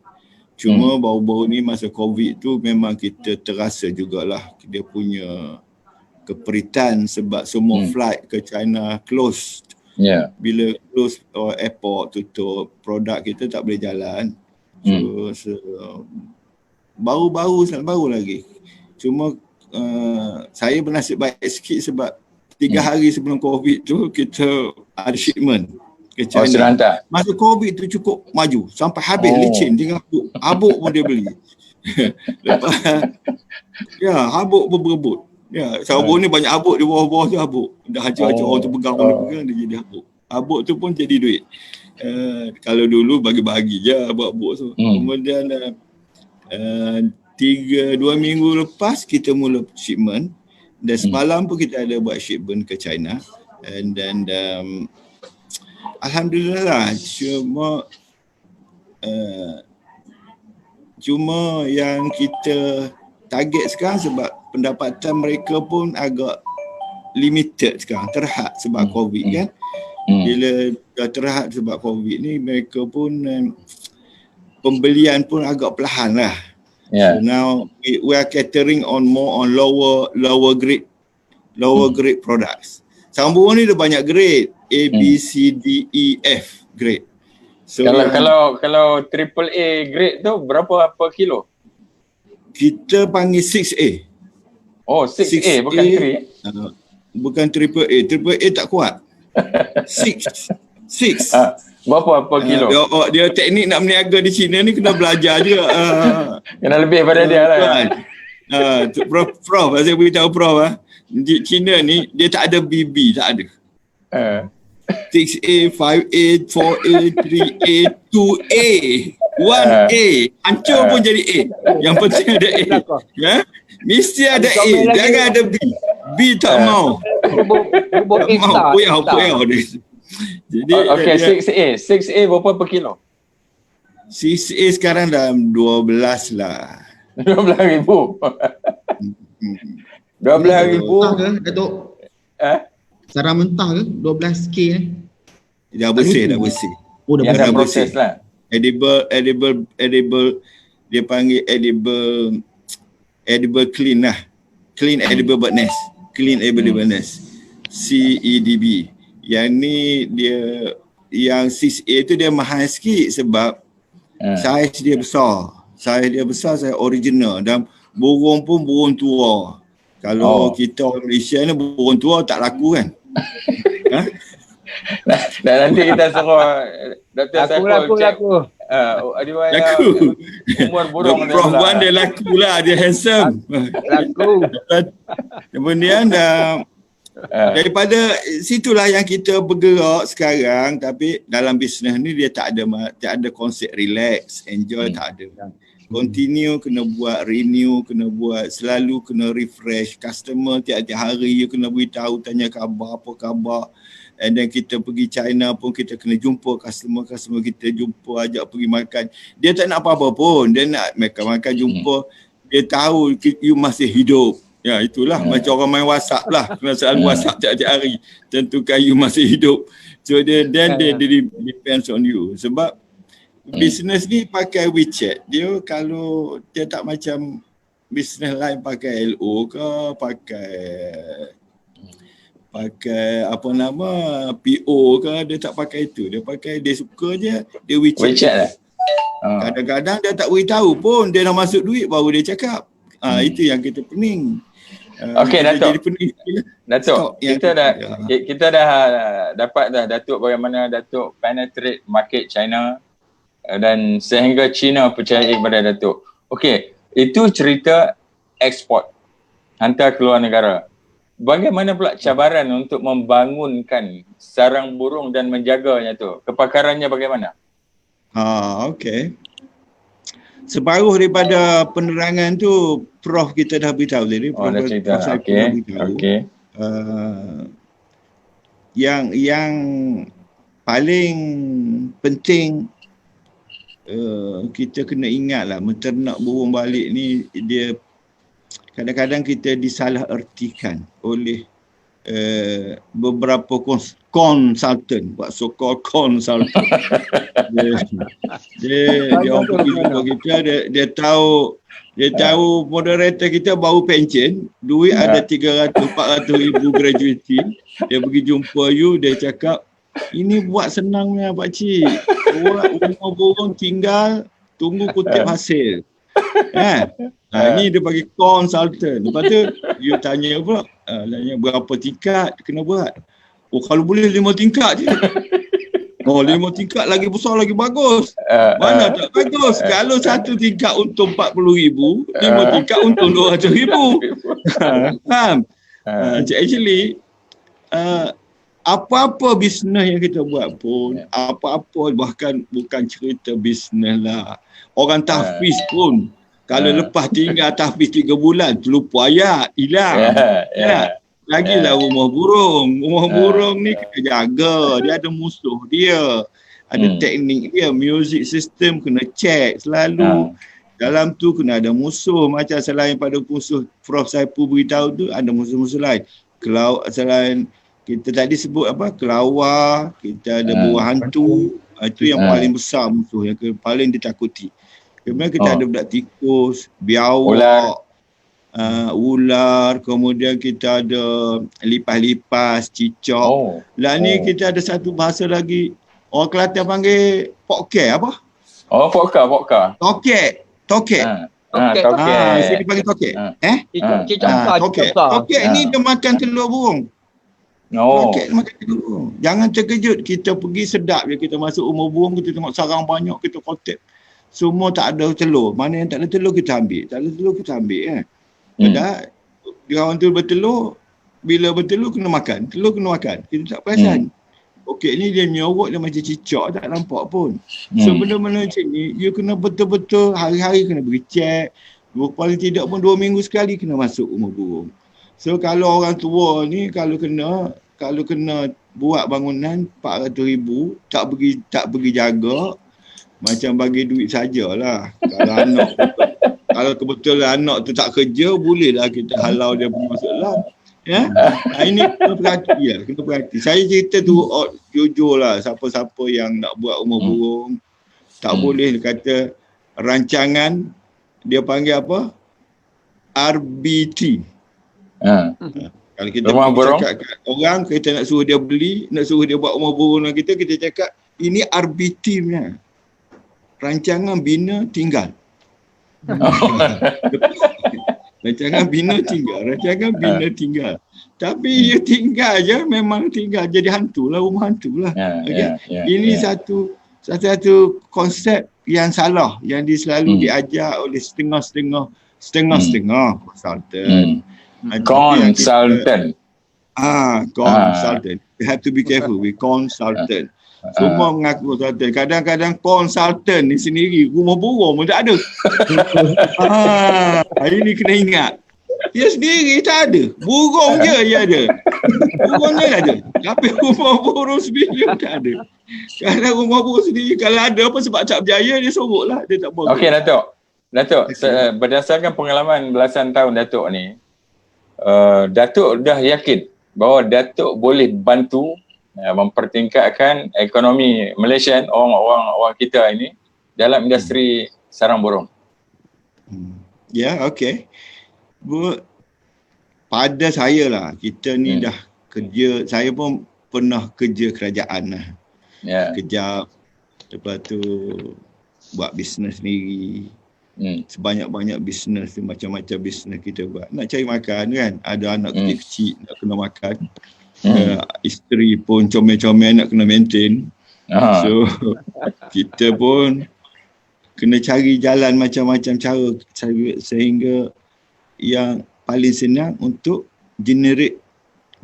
Cuma baru-baru ni masa COVID tu memang kita terasa jugalah dia punya keperitan sebab semua flight ke China closed. Bila close airport tutup, produk kita tak boleh jalan. So baru lagi. Cuma saya bernasib baik sikit sebab 3 hari sebelum COVID tu kita ada shipment ke China. Masa COVID tu cukup maju sampai habis licin, tinggal habuk pun dia beli. Lepas habuk pun berebut. Sarang ni banyak habuk di bawah-bawah tu habuk. Dah hajar-hajar orang tu pegang dia jadi habuk. Habuk tu pun jadi duit. Kalau dulu bagi-bagi je habuk-habuk tu. Kemudian 2 minggu lepas kita mula shipment dan semalam pun kita ada buat shipment ke China and then alhamdulillah lah. Cuma Cuma yang kita target sekarang sebab pendapatan mereka pun agak limited sekarang, terhad sebab COVID kan. Bila dah terhad sebab COVID ni, mereka pun pembelian pun agak perlahan lah. So now we are catering on more on lower grade products. Sarang burung ni ada banyak grade, A, B, C, D, E, F grade. So kalau triple A grade tu berapa per kilo? kita panggil 6A. Oh, 6A bukan 3. Bukan triple A. Triple A tak kuat. 6. Berapa per kilo? Dia teknik nak berniaga di China ni kena belajar juga. Kena lebih pada dia lah. Prof, saya beritahu Prof di China ni dia tak ada BB, tak ada. 6A, 5A, 4A, 3A, 2A, 1A. Hancur pun jadi A. Yang penting ada A. Ya? Mesti ada A, jangan ada B. B tak mau. Puyau dia. Jadi okay, 6A berapa per kilo? 6A sekarang dah 12 lah. 12,000. 12,000. Mentah ke Datuk? Sarang mentah ke 12K ni? Dah bersih. Oh dah Yang dah bersih. proses lah. Edible dia panggil edible clean lah. Clean edible bird nest. Clean edible bird nest. CEDB. Yang ni dia, yang 6A tu dia mahal sikit sebab saiz dia besar. Saiz original dan burung pun burung tua. Kalau kita orang Malaysia ni burung tua tak laku kan? Dan nanti kita suruh Dr. Saiful cek. Umur burung dia. Prof Wan dia laku lah, dia handsome. Laku. Kemudian daripada situlah yang kita bergerak sekarang, tapi dalam bisnes ni dia tak ada konsep relax, enjoy, tak ada. Continue, kena buat renew, kena buat selalu, kena refresh customer tiap-tiap hari, you kena beritahu, tanya khabar, apa khabar. And then kita pergi China pun kita kena jumpa customer kita, jumpa, ajak pergi makan. Dia tak nak apa-apa pun, dia nak makan jumpa, dia tahu you masih hidup. Ya, itulah macam orang main WhatsApp lah, kena selalu WhatsApp tiap-tiap hari, tentukan you masih hidup. So dia depends on you. Sebab bisnes ni pakai WeChat, dia kalau dia tak macam bisnes lain pakai LO ke, pakai apa nama PO ke, dia tak pakai itu. Dia suka je dia WeChat lah. Kadang-kadang dia tak beritahu pun dia dah masuk duit baru dia cakap. Itu yang kita pening. Okey Datuk. Datuk, kita dah dapat dah Datuk bagaimana Datuk penetrate market China dan sehingga China percaya kepada Datuk. Okey, itu cerita ekspor, hantar keluar negara. Bagaimana pula cabaran untuk membangunkan sarang burung dan menjaganya tu? Kepakarannya bagaimana? Okey. Separuh daripada penerangan tu Prof kita dah beritahu tadi. Dah cerita. Okey. Yang paling penting kita kena ingatlah, menternak burung balik ni dia kadang-kadang kita disalah-ertikan oleh beberapa konsultan, buat so-called konsultan. dia orang pergi jumpa kita, dia tahu moderator kita baru pension, duit ada 300-400 ribu gratuity. Dia pergi jumpa you, dia cakap, ini buat senangnya pakcik, buat rumah burung tinggal tunggu kutip hasil. Ini dia bagi konsultan. Lepas tu you tanya pula, tanya berapa tingkat kena buat. Oh kalau boleh 5 tingkat je. Oh 5 tingkat lagi besar lagi bagus. Mana tak bagus. Kalau 1 tingkat untung 40,000, 5 tingkat untung 200,000. Faham? Actually apa-apa bisnes yang kita buat pun, apa-apa, bahkan bukan cerita bisnes lah. Orang tahfiz pun kalau lepas tinggal tahfiz 3 bulan, terlupa ayat, hilang. Lagilah rumah burung. Rumah burung ni kena jaga. Dia ada musuh dia. Ada teknik dia. Music system kena check selalu. dalam tu kena ada musuh. Macam selain pada musuh Prof Saipul beritahu tu, ada musuh-musuh lain. Selain kita tadi sebut apa, kelawar, kita ada buah hantu. Itu yang paling besar musuh, yang paling ditakuti. Kemudian kita ada budak tikus, biawak, ular, kemudian kita ada lipas-lipas, cicak. Ni kita ada satu bahasa lagi, orang Kelantan panggil pokek apa? Pokka. Tokek. Tokek. Sini panggil tokek. Tokek. Tokek ni dia makan telur burung. Tokek makan telur burung. Jangan terkejut, kita pergi sedap je, kita masuk rumah burung, kita tengok sarang banyak, kita kontak. Semua tak ada telur. Mana yang tak ada telur kita ambil. Tak ada telur kita ambil kan. Kawan tu bertelur, bila bertelur kena makan. Telur kena makan. Kita tak perasan. Okey ni dia nyorok, dia macam cicak, tak nampak pun. So benda-benda macam ni, you kena betul-betul hari-hari kena beri cek. Paling tidak pun 2 minggu sekali kena masuk rumah burung. So kalau orang tua ni, kalau kena buat bangunan 400,000, tak pergi jaga, macam bagi duit sajalah. Kalau anak kalau kebetulan anak tu tak kerja, bolehlah kita halau dia pergi masuk dalam. Ya? Ini kena perhati. Saya cerita tu jujur lah, siapa-siapa yang nak buat rumah burung, tak boleh kata rancangan, dia panggil apa? RBT. Kalau kita cakap kat orang, kita nak suruh dia beli, nak suruh dia buat rumah burung dengan kita cakap, ini RBT punya. Rancangan bina tinggal. Rancangan bina tinggal. Tapi dia tinggal je, memang tinggal. Jadi hantu lah, rumah hantu lah. Ini satu konsep yang salah, yang selalu diajar oleh setengah-setengah konsultan. Konsultan. Consultant. You have to be careful with consultant. Semua mengaku konsultan. Kadang-kadang konsultan ni sendiri rumah burung pun tak ada. Ini kena ingat. Dia sendiri tak ada. Burung je dia ada. Burung je ada. Tapi rumah burung sendiri tak ada. Kadang rumah burung sendiri kalau ada apa sebab tak berjaya, dia sorok lah. Dia tak boleh. Okey Datuk, berdasarkan pengalaman belasan tahun Datuk ni, Datuk dah yakin bahawa Datuk boleh bantu mempertingkatkan ekonomi Malaysia, orang kita ini dalam industri sarang burung. Okey. Pada saya lah, kita ni dah kerja, saya pun pernah kerja kerajaan lah. Kejap, lepas tu buat bisnes sendiri. Sebanyak-banyak bisnes tu, macam-macam bisnes kita buat. Nak cari makan kan, ada anak kecil-kecil nak kena makan. Isteri pun comel-comel nak kena maintain. So kita pun kena cari jalan macam-macam cara sehingga yang paling senang untuk generate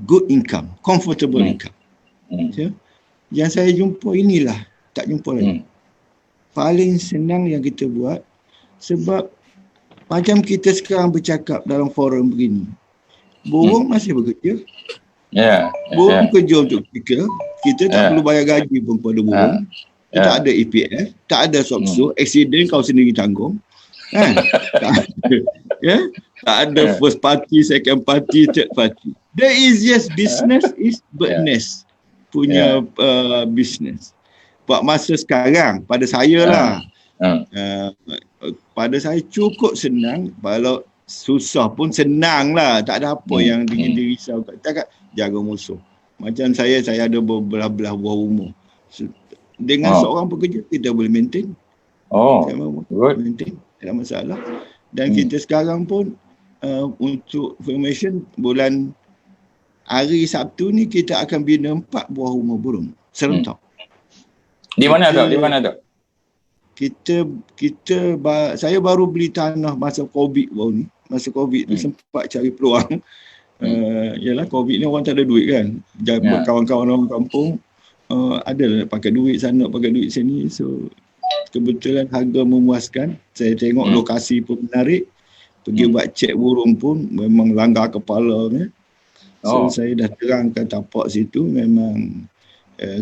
good income, comfortable income. Yang saya jumpa inilah, tak jumpa lagi. Paling senang yang kita buat, sebab macam kita sekarang bercakap dalam forum begini, burung masih bekerja. Burung kerja untuk kita tak perlu bayar gaji pun pada burung. Tak ada EPF, tak ada SOPSO, accident kau sendiri tanggung. Kan? Tak ada first party, second party, third party. The easiest business is bird nest punya business. Buat masa sekarang, pada saya lah, pada saya cukup senang. Kalau susah pun senang lah, tak ada apa yang dirisau. Cakap jaga musuh. Macam saya ada belah-belah buah rumah. Dengan seorang pekerja kita boleh maintain. Maintain, tak ada masalah. Dan kita sekarang pun untuk information, hari Sabtu ni kita akan bina 4 buah rumah burung serentak. Di mana tu? Saya baru beli tanah masa COVID baru ni. Masa COVID tu sempat cari peluang. Yalah, COVID ni orang tak ada duit kan. Kawan-kawan orang kampung ada pakai duit sana, pakai duit sini. So kebetulan harga memuaskan. Saya tengok lokasi pun menarik. Pergi buat cek burung pun memang langgar kepala ni. So saya dah terangkan tapak situ, memang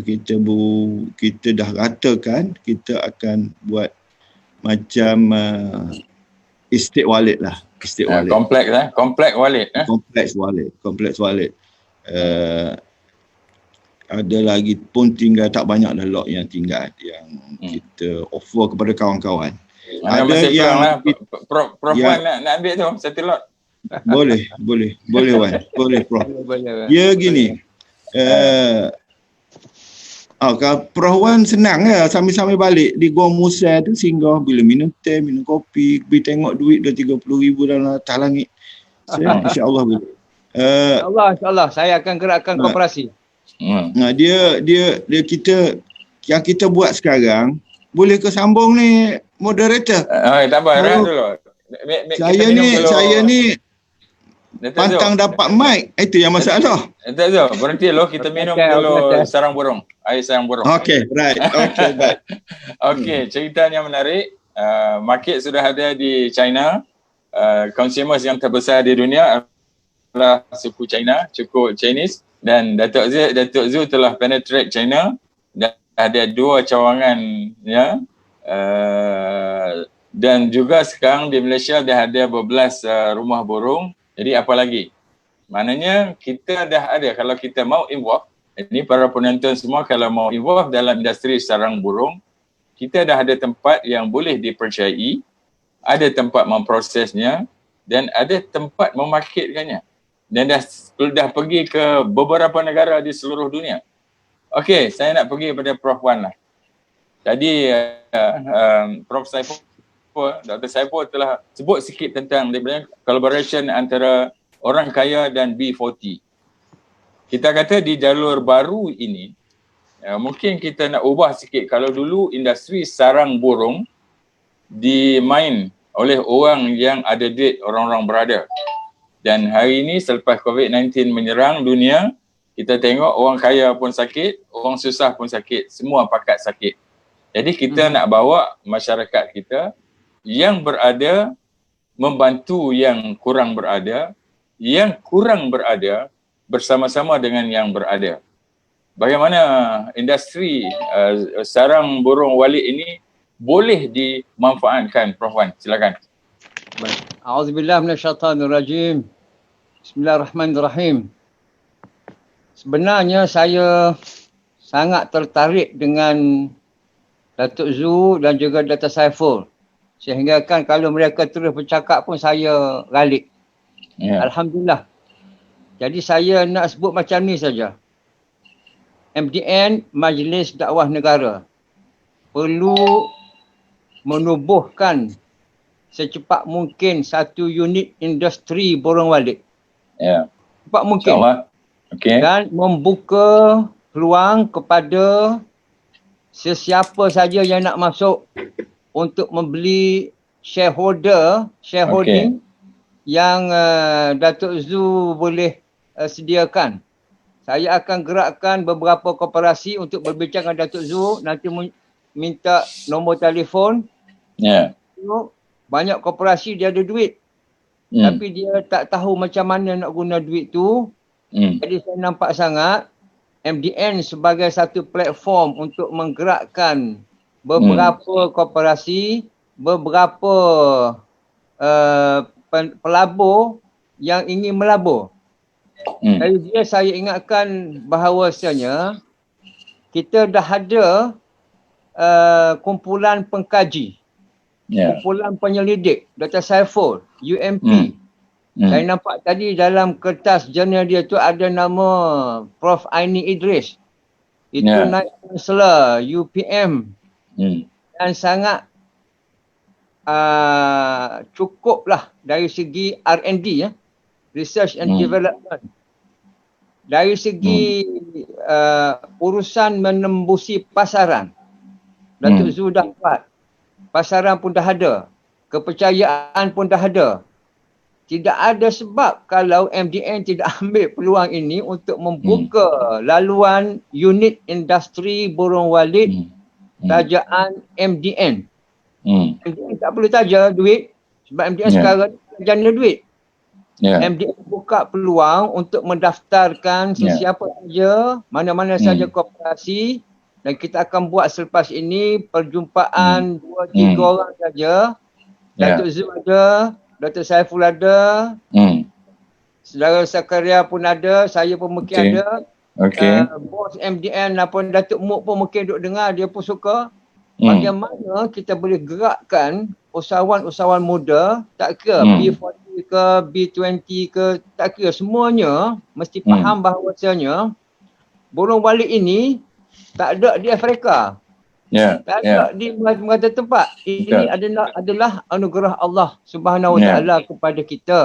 kita dah ratakan kita akan buat macam estate wallet lah. Estate wallet. Kompleks wallet. Kompleks wallet. Ada lagi pun tinggal tak banyak dah lot yang tinggal yang kita offer kepada kawan-kawan. Ada yang Prof Wan nak ambil tu satu lot. Boleh Wan. Boleh Prof. Ya gini. Kalau Prof Wan senang lah sambil-sambil balik di Gua Musa tu singgah bila minum teh, minum kopi, pergi tengok duit dah 30,000 dalam atas langit. InsyaAllah boleh. InsyaAllah saya akan gerakkan koperasi. Dia kita yang kita buat sekarang boleh ke sambung ni moderator? Tak apa, dulu. Saya ni pantang dapat mic. Itu yang masalah. Tak tahu, berhenti loh kita minum dulu sarang burung. Air sarang burung. Okay, right. Okay, baik. Okay, ceritanya menarik. Market sudah ada di China. Consumers yang terbesar di dunia adalah suku China, cukup Chinese. Dan Datuk Zu telah penetrate China dan ada 2 cawangan ya. Dan juga sekarang di Malaysia dah ada 12 rumah burung. Jadi apa lagi? Maknanya kita dah ada, kalau kita mau involve, ini para penonton semua kalau mau involve dalam industri sarang burung, kita dah ada tempat yang boleh dipercayai, ada tempat memprosesnya dan ada tempat memarketkannya. Dan dah pergi ke beberapa negara di seluruh dunia. Okey, saya nak pergi kepada Prof Wan lah. Tadi Prof Saiful, Dr. Saiful telah sebut sikit tentang collaboration antara orang kaya dan B40. Kita kata di jalur baru ini, mungkin kita nak ubah sikit. Kalau dulu industri sarang burung dimain oleh orang yang ada duit, orang-orang berada. Dan hari ini selepas COVID-19 menyerang dunia, kita tengok orang kaya pun sakit, orang susah pun sakit, semua pakat sakit. Jadi kita nak bawa masyarakat kita yang berada membantu yang kurang berada bersama-sama dengan yang berada. Bagaimana industri sarang burung walid ini boleh dimanfaatkan, Prof Wan? Silakan. A'udzubillah minasyaitanirrajim. Bismillahirrahmanirrahim. Sebenarnya saya sangat tertarik dengan Datuk Zu dan juga Dr. Saiful. Sehingga kan kalau mereka terus bercakap pun saya galik. Alhamdulillah. Jadi saya nak sebut macam ni saja. MDN, Majlis Dakwah Negara, perlu menubuhkan secepat mungkin satu unit industri burung walid. Cepat mungkin. Okay. Dan membuka peluang kepada sesiapa saja yang nak masuk untuk membeli shareholding yang Datuk Zu boleh sediakan. Saya akan gerakkan beberapa koperasi untuk berbincang dengan Datuk Zu. Nanti minta nombor telefon. Banyak koperasi dia ada duit. Tapi dia tak tahu macam mana nak guna duit tu. Jadi saya nampak sangat MDN sebagai satu platform untuk menggerakkan beberapa koperasi, beberapa pelabur yang ingin melabur. Dari dia saya ingatkan bahawasanya kita dah ada kumpulan pengkaji, kumpulan penyelidik, Dr. Saiful, UMP. Saya nampak tadi dalam kertas jurnal dia tu ada nama Prof Aini Idris. Itu Naib Chancellor UPM. Dan sangat cukuplah dari segi R&D, Research and Development. Dari segi urusan menembusi pasaran, Datuk Zu dah buat. Pasaran pun dah ada. Kepercayaan pun dah ada. Tidak ada sebab kalau MDN tidak ambil peluang ini untuk membuka laluan unit industri burung walid tajaan MDN. MDN tak perlu taja duit sebab MDN sekarang jana duit. MDN buka peluang untuk mendaftarkan sesiapa saja, mana-mana saja koperasi Dan kita akan buat selepas ini perjumpaan 2-3 orang saja. Datuk Zul ada, Dr. Saiful ada, Saudara Zakaria pun ada, saya pun mungkin ada. Bos MDN ataupun Datuk Muk pun mungkin duk dengar, dia pun suka. Bagaimana kita boleh gerakkan usahawan-usahawan muda, tak kira B40 ke, B20 ke, tak kira, semuanya mesti faham bahawasanya burung walit ini tak ada di Afrika. Tak ada di mana tempat. Ini adalah anugerah Allah Subhanahu Wa Taala kepada kita.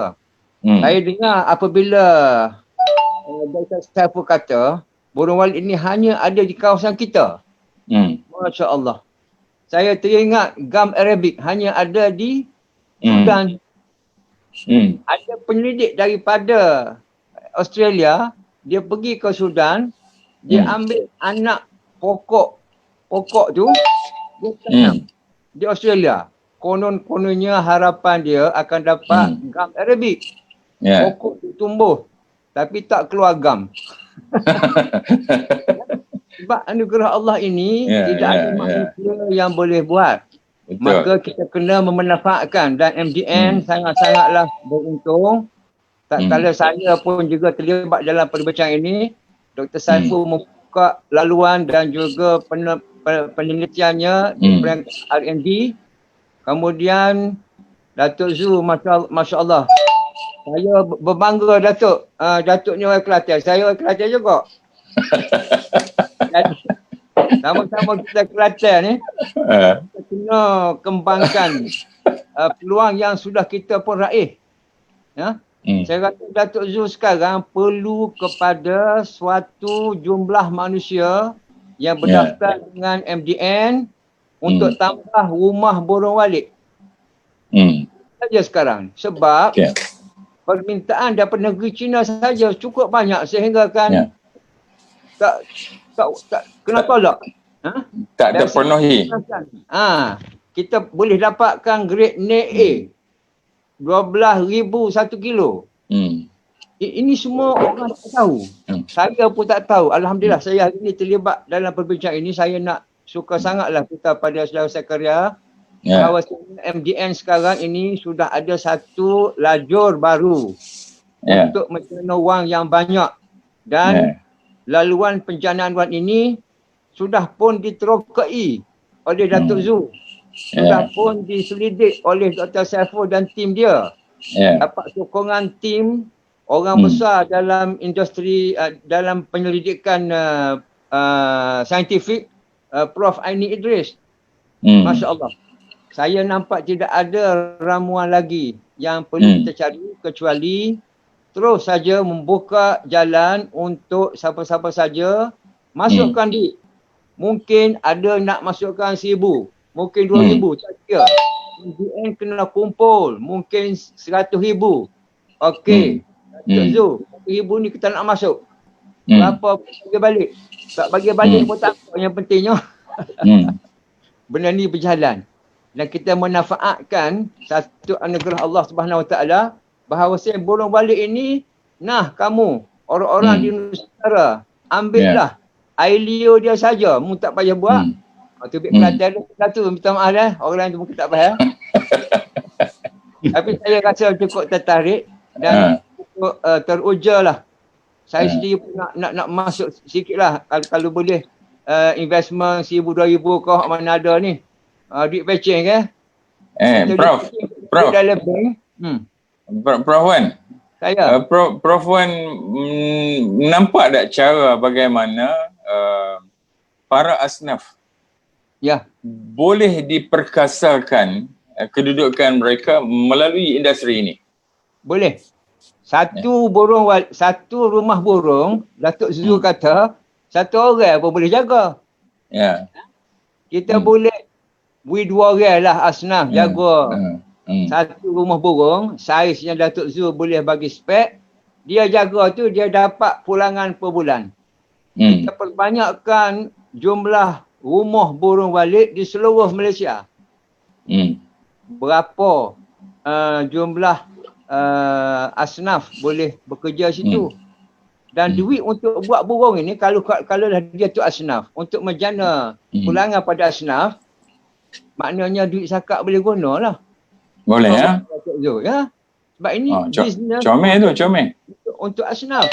Saya dengar apabila Dr. Saiful kata burung walit ini hanya ada di kawasan kita. Masya Allah. Saya teringat gam Arabic hanya ada di Sudan. Ada penyelidik daripada Australia, dia pergi ke Sudan, dia ambil anak pokok tu, dia tanam di Australia. Kononnya harapan dia akan dapat gam Arabic. Pokok tu tumbuh tapi tak keluar gam. Sebab anugerah Allah ini tidak ada manusia yang boleh buat. Betul. Maka kita kena memanfaatkan, dan MDN sangat-sangatlah beruntung. Tak kala saya pun juga terlibat dalam perbincangan ini. Dr. Saiful membuka laluan dan juga penelitiannya di peringkat R&D. Kemudian Datuk Zul, Masya Allah. Saya berbangga Datuk. Datuk ni orang Kelantan. Saya orang Kelantan juga. Sama-sama kita Kelantan ni. Kita kena kembangkan peluang yang sudah kita pun raih. Ya? Saya kata Datuk Zul sekarang perlu kepada suatu jumlah manusia yang berdaftar dengan MDN untuk tambah rumah burung walit. Saja sekarang. Sebab permintaan daripada negeri China saja cukup banyak sehingga kan tak kena tolak. Tak terpenuhi. Kita boleh dapatkan grade NA 12,000 1 kilo. Ini semua orang tak tahu. Saya pun tak tahu. Alhamdulillah saya hari ini terlibat dalam perbincangan ini. Saya nak suka sangatlah kita pada saudara Zakaria bahawa MDN sekarang ini sudah ada satu lajur baru untuk mencana wang yang banyak, dan laluan penjanaan wang ini sudah pun diterokai oleh Datuk Zul. Sudah pun diselidik oleh Dr. Saiful dan tim dia. Dapat sokongan tim orang besar dalam industri, dalam penyelidikan saintifik, Prof. Aini Idris. Masya Allah. Saya nampak tidak ada ramuan lagi yang perlu kita cari kecuali terus saja membuka jalan untuk siapa-siapa saja masukkan duit. Mungkin ada nak masukkan 1,000, mungkin 2,000, tak kira. MDN kena kumpul, mungkin 100,000. Okey, Zul, 1,000 ni kita nak masuk. Berapa bagi balik? Tak bagi balik pun tak apa, yang pentingnya benda ni berjalan. Dan kita memanfaatkan satu anugerah Allah Subhanahu Wa Taala bahawa burung walit ini, nah kamu orang-orang di Nusantara, ambillah air liur dia saja, mu tak payah buat. Tubik Kelantan tu minta maaf lah, orang lain tu mungkin tak payah. Tapi saya rasa cukup tertarik dan cukup teruja lah. Saya sendiri pun nak masuk sikit lah, kalau boleh investment 1,000-2,000 kau mana ada ni. Duit pecing ke? Prof. Dalam bank. Prof Wan. Saya. Prof Wan nampak tak cara bagaimana para asnaf boleh diperkasakan kedudukan mereka melalui industri ini? Boleh. Satu rumah burung, Datuk Zul kata, satu orang pun boleh jaga. Kita boleh 2 orang lah asnaf jaga satu rumah burung. Saiznya Datuk Zul boleh bagi spek. Dia jaga tu, dia dapat pulangan per bulan. Kita perbanyakkan jumlah rumah burung walit di seluruh Malaysia. Berapa jumlah asnaf boleh bekerja situ. Dan duit untuk buat burung ini kalau dah dia tu asnaf, untuk menjana pulangan pada asnaf, maknanya duit zakat boleh guna lah. Boleh ya? Ya. Sebab ini bisnes comel tu, comel. untuk asnaf.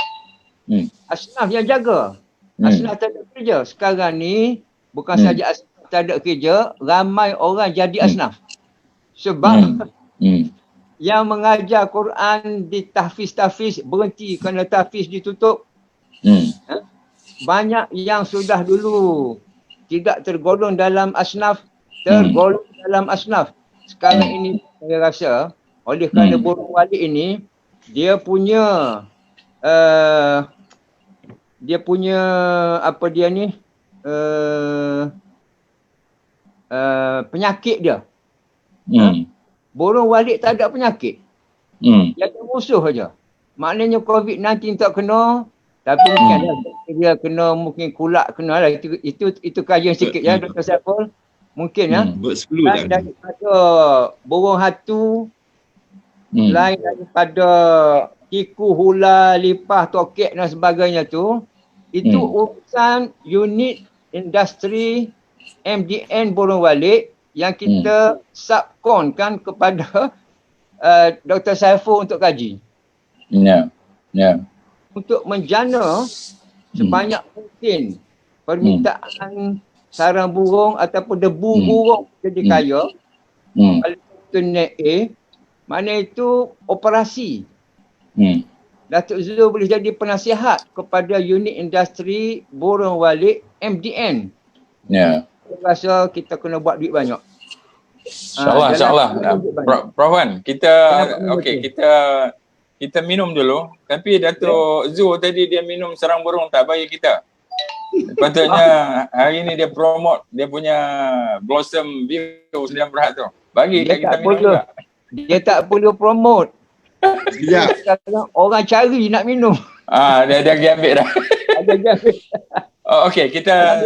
Asnaf yang jaga. Asnaf tak ada kerja. Sekarang ni bukan saja asnaf tak ada kerja, ramai orang jadi asnaf. Sebab yang mengajar Quran di tahfiz berhenti kerana tahfiz ditutup. Banyak yang sudah dulu tidak tergolong dalam asnaf, tergolong dalam asnaf. Sekarang ini saya rasa oleh kerana burung walik ini dia punya apa dia ni penyakit dia. Burung walik tak ada penyakit. Dia ada musuh saja. Maknanya COVID-19 tak kena, tapi mungkin dia kena, mungkin kulak kena lah. Itu kajian sikit ya Dr. Saiful. Mungkin ya. Dan daripada burung hatu, lain daripada tiku, hula, lipah, tokek dan sebagainya tu, itu urusan unit industri MDN burung walik yang kita subkonkan kepada Dr. Saiful untuk kaji. Untuk menjana sebanyak mungkin permintaan sarang burung ataupun debu burung jadi kaya. Kalau kita naik mana itu operasi. Datuk Zul boleh jadi penasihat kepada unit industri burung walik MDN. Saya rasa kita kena buat duit banyak. InsyaAllah. Prof Wan, kita minum dulu. Tapi Datuk Zul tadi dia minum sarang burung tak bagi kita. Patutnya hari ni dia promote dia punya Blossom View 9 Berhad tu. Bagi kat kita minum juga. Dia tak perlu promote. Sekarang orang cari nak minum. Dia pergi ambil dah. Okey, kita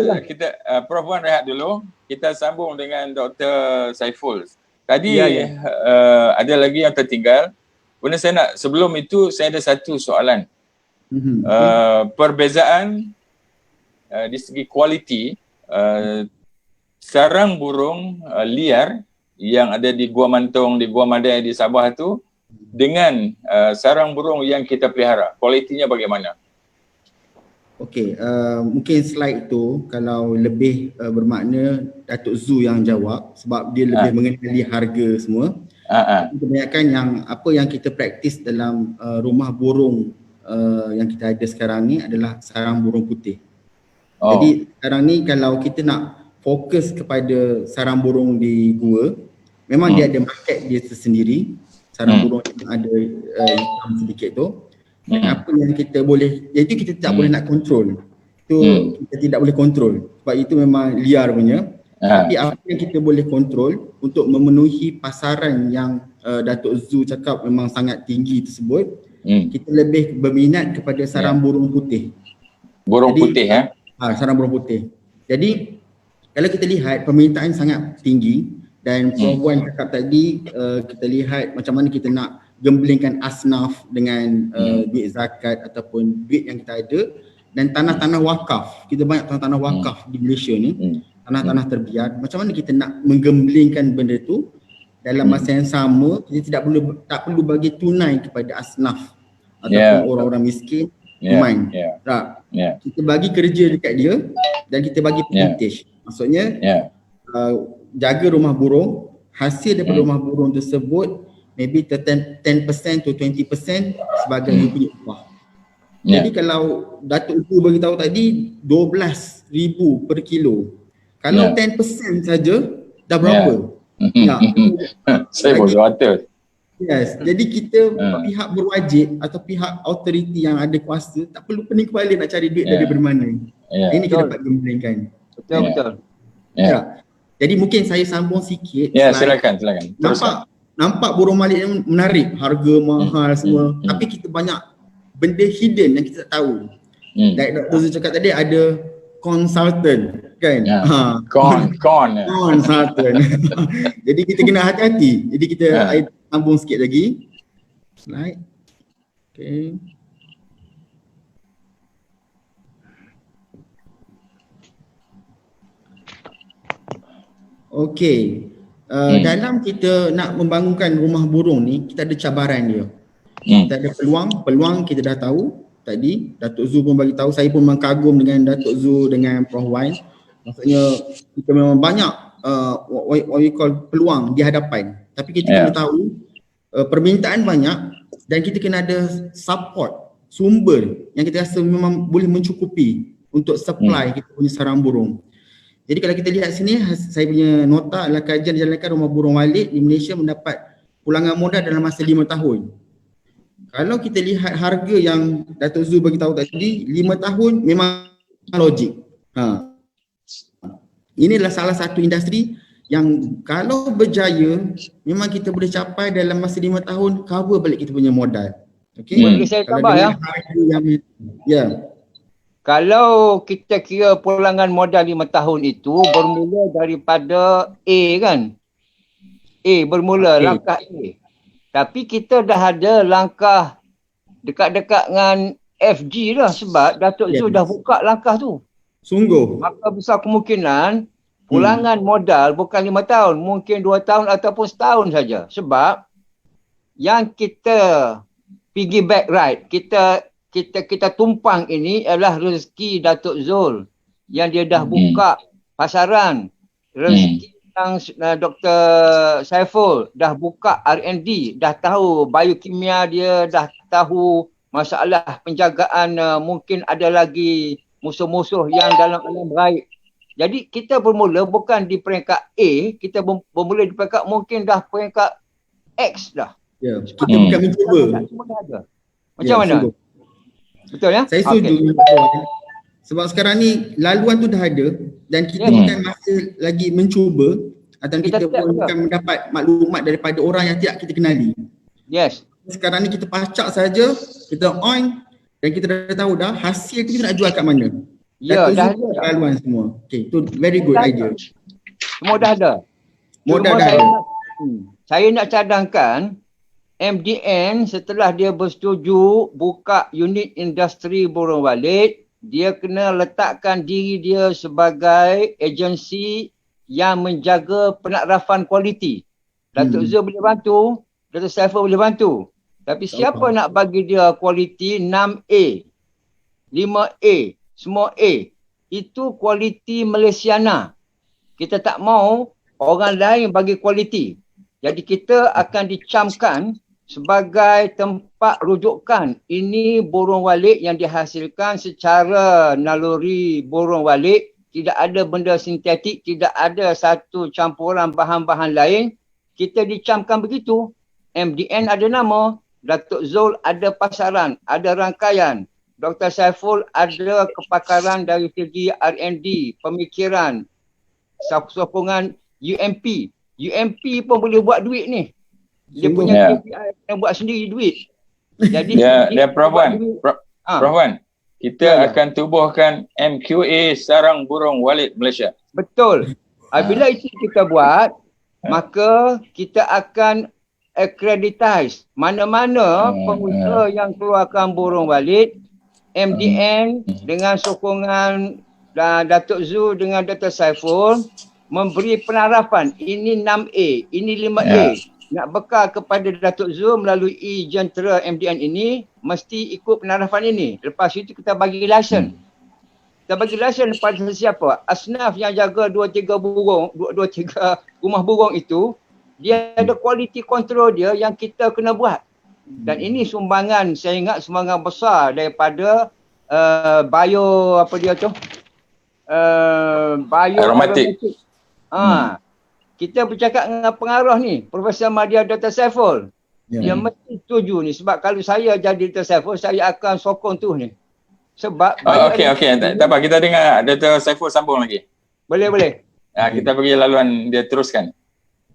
Prof Wan rehat dulu. Kita sambung dengan Dr. Saiful. Tadi ada lagi yang tertinggal. Kemudian saya nak, sebelum itu saya ada satu soalan. Perbezaan di segi kualiti sarang burung liar yang ada di Gua Mantong, di Gua Madai, di Sabah tu dengan sarang burung yang kita pelihara. Kualitinya bagaimana? Okey, mungkin slide tu kalau lebih bermakna Datuk Zu yang jawab sebab dia lebih mengenali harga semua. Kebanyakan yang apa yang kita praktis dalam rumah burung yang kita ada sekarang ni adalah sarang burung putih. Jadi sekarang ni kalau kita nak fokus kepada sarang burung di gua, memang dia ada market dia tersendiri, sarang burung yang ada hitam sedikit tu. Dan apa yang kita boleh, iaitu kita tak boleh nak kontrol. Itu kita tidak boleh kontrol sebab itu memang liar punya. Tapi apa yang kita boleh kontrol untuk memenuhi pasaran yang Datuk Zu cakap memang sangat tinggi tersebut, kita lebih berminat kepada sarang burung putih. Burung putih sarang burung putih. Jadi kalau kita lihat permintaan sangat tinggi dan Prof Wan cakap tadi kita lihat macam mana kita nak gemblengkan asnaf dengan duit zakat ataupun duit yang kita ada dan tanah-tanah wakaf. Kita banyak tanah-tanah wakaf di Malaysia ni, tanah-tanah terbiar. Macam mana kita nak menggemblengkan benda tu dalam masa yang sama, kita tak perlu bagi tunai kepada asnaf ataupun orang-orang miskin. Kita bagi kerja dekat dia dan kita bagi percentage. Maksudnya jaga rumah burung, hasil daripada rumah burung tersebut maybe 10% to 20% sebagai punya upah. Jadi kalau Datuk Zu beritahu tadi 12,000 per kilo. Kalau 10% saja dah berapa? Saya bodoh atas. Yes, jadi kita pihak berwajib atau pihak autoriti yang ada kuasa tak perlu pening kepala nak cari duit dari mana. Ini kita dapat gemblengkan. Betul. Jadi mungkin saya sambung sikit. Silakan. Nampak burung malik ni menarik, harga mahal semua. Tapi kita banyak benda hidden yang kita tak tahu. Like Dr. Zu cakap tadi ada consultant kan? Consultant. Jadi kita kena hati-hati. Jadi kita sambung sikit lagi. Slide. Okay. Okey. Dalam kita nak membangunkan rumah burung ni, kita ada cabaran dia. Kita ada peluang kita dah tahu tadi. Datuk Zu pun bagi tahu, saya pun memang kagum dengan Datuk Zu dengan Prof Wan. Maksudnya kita memang banyak what we call peluang di hadapan. Tapi kita kena tahu permintaan banyak dan kita kena ada support, sumber yang kita rasa memang boleh mencukupi untuk supply kita punya sarang burung. Jadi kalau kita lihat sini, saya punya nota adalah kajian dijalankan rumah burung Walid di Malaysia mendapat pulangan modal dalam masa 5 tahun. Kalau kita lihat harga yang Datuk Zu bagi tahu tadi, 5 tahun memang logik. Ini adalah salah satu industri yang kalau berjaya, memang kita boleh capai dalam masa 5 tahun cover balik kita punya modal. Okey. Boleh saya tambah ya? Ya. Kalau kita kira pulangan modal 5 tahun itu bermula daripada A kan? A bermula langkah A. Tapi kita dah ada langkah dekat-dekat dengan FG dah sebab Datuk Zu dah buka langkah tu. Sungguh. Maka besar kemungkinan pulangan modal bukan 5 tahun, mungkin 2 tahun ataupun setahun saja. Sebab yang kita piggyback ride, kita tumpang ini adalah rezeki Datuk Zul yang dia dah buka pasaran. Rezeki yang Dr. Saiful dah buka R&D, dah tahu biokimia dia, dah tahu masalah penjagaan, mungkin ada lagi musuh-musuh yang dalam alam gaib. Jadi kita bermula bukan di peringkat A, kita bermula di peringkat mungkin dah peringkat X dah. Ya, kita bukan mencuba. Macam mana? Sungguh. Betul ya? Saya setuju. Sebab sekarang ni laluan tu dah ada dan kita bukan masa lagi mencuba atau kita pun bukan mendapat maklumat daripada orang yang tidak kita kenali. Yes. Sekarang ni kita pacak saja, kita on dan kita dah tahu dah hasil tu kita nak jual kat mana. Ya, dah ada. Laluan semua. Okay, tu very good idea. Semua dah ada. Modal dah ada. Saya nak cadangkan MDN setelah dia bersetuju buka unit industri burung Walid, dia kena letakkan diri dia sebagai agensi yang menjaga penakrafan kualiti. Datuk Zul boleh bantu, Datuk Saiful boleh bantu. Tapi siapa nak bagi dia kualiti 6A, 5A, semua A, itu kualiti Malaysiana. Kita tak mau orang lain bagi kualiti. Jadi kita akan dicamkan sebagai tempat rujukan. Ini burung Walid yang dihasilkan secara naluri burung Walid. Tidak ada benda sintetik, tidak ada satu campuran bahan-bahan lain. Kita dicamkan begitu. MDN ada nama, Datuk Zul ada pasaran, ada rangkaian. Dr. Saiful ada kepakaran dari segi R&D, pemikiran, sokongan UMP. UMP pun boleh buat duit ni. Dia punya KPI yang buat sendiri duit. Jadi dia Prof Wan, kita akan tubuhkan MQA Sarang Burung Walid Malaysia. Betul. Bila itu kita buat, maka kita akan accreditize mana-mana pengusaha yang keluarkan burung Walid, MDN dengan sokongan Datuk Zu dengan Dr. Saiful memberi penarafan. Ini 6A, ini 5A. Nak bekal kepada Datuk Zu melalui jentera MDN ini, mesti ikut penarafan ini. Lepas itu kita bagi lesen. Kita bagi lesen pada siapa? Asnaf yang jaga 2-3 burung, 2-3 rumah burung itu, dia ada quality control dia yang kita kena buat. Dan ini sumbangan, saya ingat sumbangan besar daripada bio, apa dia tu? Bio aromatik. Kita bercakap dengan pengarah ni, Profesor Madya Dr. Saiful. Dia mesti setuju ni. Sebab kalau saya jadi Dr. Saiful, saya akan sokong tu ni. Sebab okey. Tak apa, kita dengar Dr. Saiful sambung lagi. Boleh. Kita bagi laluan dia teruskan.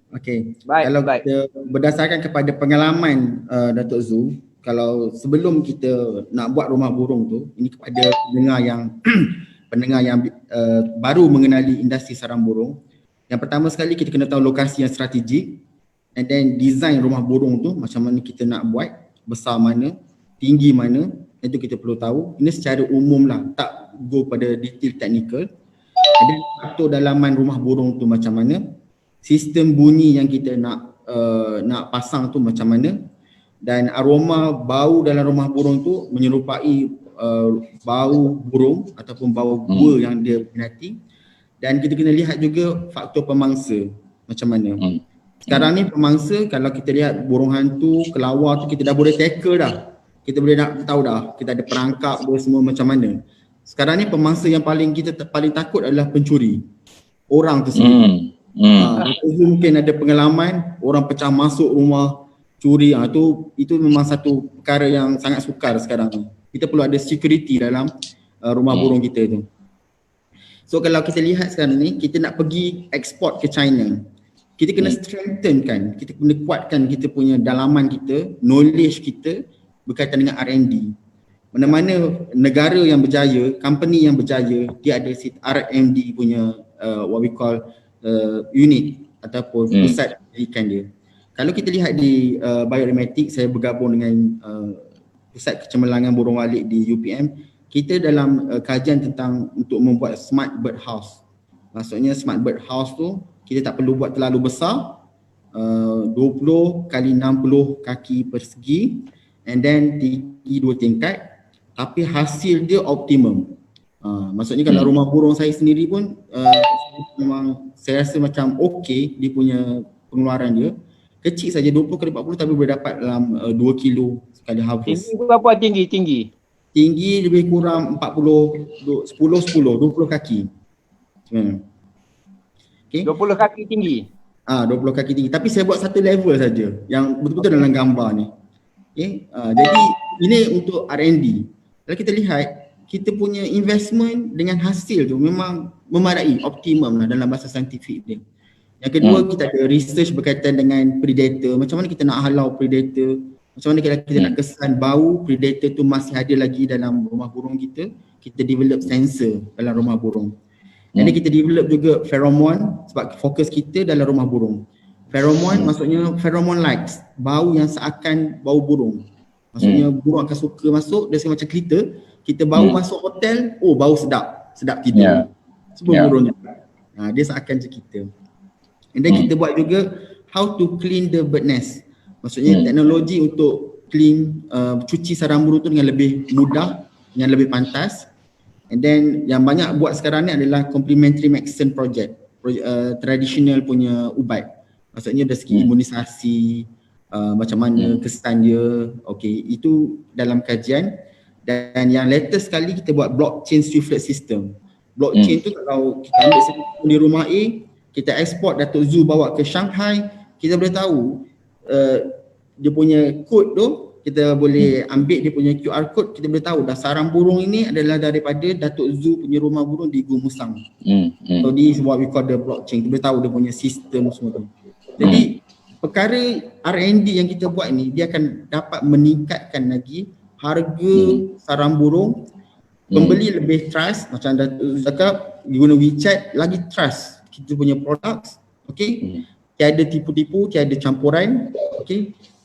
Okey. Baik, kalau kita berdasarkan kepada pengalaman Datuk Zu, kalau sebelum kita nak buat rumah burung tu, ini kepada pendengar yang baru mengenali industri sarang burung. Yang pertama sekali kita kena tahu lokasi yang strategik, and then design rumah burung tu macam mana kita nak buat, besar mana, tinggi mana, itu kita perlu tahu. Ini secara umum lah, tak go pada detail teknikal. And then faktor dalaman rumah burung tu macam mana, sistem bunyi yang kita nak pasang tu macam mana, dan aroma bau dalam rumah burung tu menyerupai bau burung ataupun bau gua yang dia minati. Dan kita kena lihat juga faktor pemangsa macam mana. Sekarang ni pemangsa, kalau kita lihat burung hantu, kelawar tu kita dah boleh tackle dah. Kita boleh nak tahu dah, kita ada perangkap dia semua macam mana. Sekarang ni pemangsa yang kita paling takut adalah pencuri. Orang tu sendiri. Mungkin ada pengalaman orang pecah masuk rumah curi, itu memang satu perkara yang sangat sukar sekarang ni. Kita perlu ada security dalam rumah burung kita tu. So kalau kita lihat sekarang ni, kita nak pergi ekspor ke China, kita kena strengthenkan, kita kena kuatkan kita punya dalaman kita, knowledge kita berkaitan dengan R&D. Mana-mana negara yang berjaya, company yang berjaya, dia ada R&D punya what we call unit ataupun pusat pendidikan dia. Kalau kita lihat di Bioinformatics, saya bergabung dengan pusat kecemerlangan burung walik di UPM. Kita dalam kajian tentang untuk membuat smart bird house. Maksudnya smart bird house tu kita tak perlu buat terlalu besar, 20 kali 60 kaki persegi, and then tinggi 2 tingkat, tapi hasil dia optimum. Maksudnya kalau rumah burung saya sendiri pun memang saya rasa macam okey, dia punya pengeluaran dia kecil saja, 20 kali 40, tapi boleh dapat dalam 2 kilo sekali harvest. Tinggi berapa tinggi? Tinggi lebih kurang 40, 10, 20 kaki. Okay. 20 kaki tinggi? 20 kaki tinggi. Tapi saya buat satu level saja yang betul-betul dalam gambar ni. Okay. Jadi ini untuk R&D. Kalau kita lihat, kita punya investment dengan hasil tu memang memadai, optimum lah dalam bahasa saintifik dia. Yang kedua, kita ada research berkaitan dengan predator. Macam mana kita nak halau predator, macam mana kita nak kesan bau predator tu masih ada lagi dalam rumah burung kita. Kita develop sensor dalam rumah burung. Jadi kita develop juga pheromone sebab fokus kita dalam rumah burung. Pheromone maksudnya pheromone likes, bau yang seakan bau burung. Maksudnya burung akan suka masuk, dia macam kita bau masuk hotel, oh bau sedap tidur. Semua burung juga. Dia seakan macam kita. And then kita buat juga how to clean the bird nest. Maksudnya teknologi untuk clean, cuci sarang burung tu dengan lebih mudah, dengan lebih pantas. And then yang banyak buat sekarang ni adalah complementary medicine project, traditional punya ubat. Maksudnya dari segi imunisasi, macam mana kesan dia, itu dalam kajian. Dan yang latest sekali kita buat blockchain swiftlet system. Blockchain tu kalau kita ambil di rumah A, kita export Datuk Zoo bawa ke Shanghai, kita boleh tahu dia punya kod tu, kita boleh ambil dia punya QR code, kita boleh tahu dah sarang burung ini adalah daripada Datuk Zoo punya rumah burung di Gu Musang. So this is what we call the blockchain. Kita boleh tahu dia punya sistem semua tu. Jadi perkara R&D yang kita buat ni, dia akan dapat meningkatkan lagi harga sarang burung. Pembeli lebih trust, macam Datuk cakap, guna WeChat lagi trust kita punya products, tiada tipu-tipu, tiada campuran,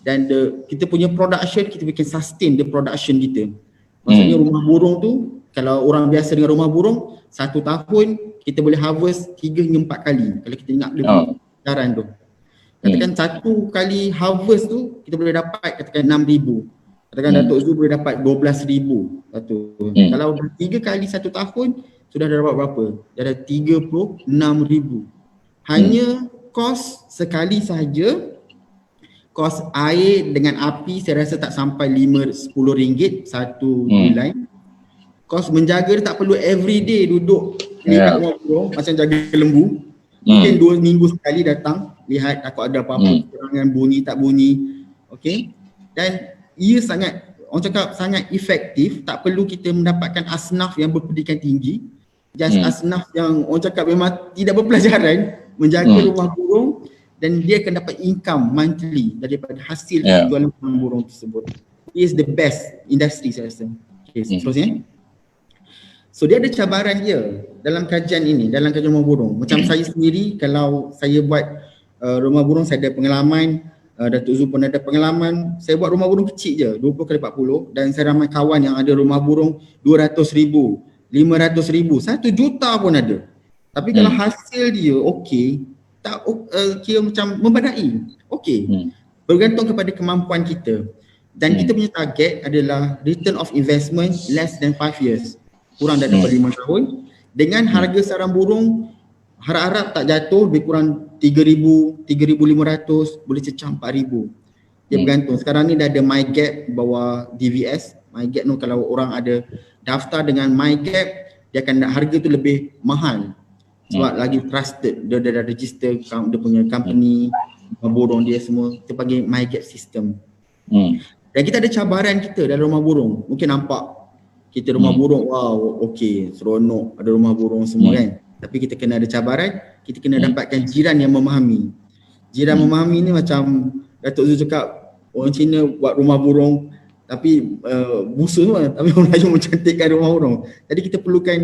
dan kita punya production, kita bikin sustain the production kita. Maksudnya rumah burung tu, kalau orang biasa dengan rumah burung, 1 tahun kita boleh harvest 3 hingga 4 kali kalau kita ingat dia punya caran tu. Katakan 1 kali harvest tu kita boleh dapat katakan 6,000. Katakan Datuk Zoo boleh dapat 12,000 satu. Kalau 3 kali 1 tahun sudah dapat berapa? Dah ada 36,000. Hanya kos sekali sahaja, kos air dengan api saya rasa tak sampai 5-10 ringgit satu bulan. Kos menjaga dia tak perlu everyday duduk lihat rumah burung macam jaga lembu. Mungkin 2 minggu sekali datang lihat takut ada apa-apa kekurangan bunyi tak bunyi. Dan ia sangat, orang cakap sangat efektif, tak perlu kita mendapatkan asnaf yang berpendidikan tinggi. Just asnaf yang orang cakap memang tidak berpelajaran menjaga rumah burung, dan dia akan dapat income monthly daripada hasil jualan rumah burung tersebut. It is the best industry saya rasa. Seterusnya. So dia ada cabaran dia dalam kajian ini, dalam kajian rumah burung. Macam saya sendiri, kalau saya buat rumah burung, saya ada pengalaman, Datuk Zoo pun ada pengalaman. Saya buat rumah burung kecil je, 20 kali 40, dan saya ramai kawan yang ada rumah burung 200,000, 500,000, 1 juta pun ada. Tapi kalau hasil dia okey, tak kira macam membadai. Okey. Bergantung kepada kemampuan kita. Dan kita punya target adalah return of investment less than 5 years. Kurang daripada 5 tahun. Dengan harga sarang burung harap-harap tak jatuh lebih kurang 3,000, 3,500, boleh cecah 4,000. Dia bergantung. Sekarang ni dah ada MyGap bawah DVS. MyGap tu kalau orang ada daftar dengan MyGap, dia akan harga tu lebih mahal. Sebab lagi trusted. Dia dah register dia punya company, burung dia semua. Kita panggil MyGap system. Dan kita ada cabaran kita dalam rumah burung. Mungkin nampak kita rumah burung, wow, okey, seronok, ada rumah burung semua kan. Tapi kita kena ada cabaran, kita kena dapatkan jiran yang memahami. Jiran memahami ni macam Datuk Zul cakap, orang Cina buat rumah burung tapi busa lah, tapi orang Melayu mencantikkan rumah burung. Jadi kita perlukan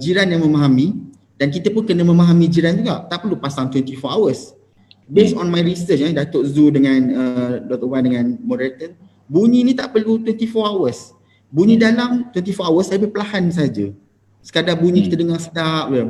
jiran yang memahami, dan kita pun kena memahami jiran juga. Tak perlu pasang 24 hours. Based on my research, Datuk Zul dengan Dr. Wan dengan moderator, bunyi ni tak perlu 24 hours. Bunyi dalam 24 hours tapi perlahan saja. Sekadar bunyi kita dengar sedap je.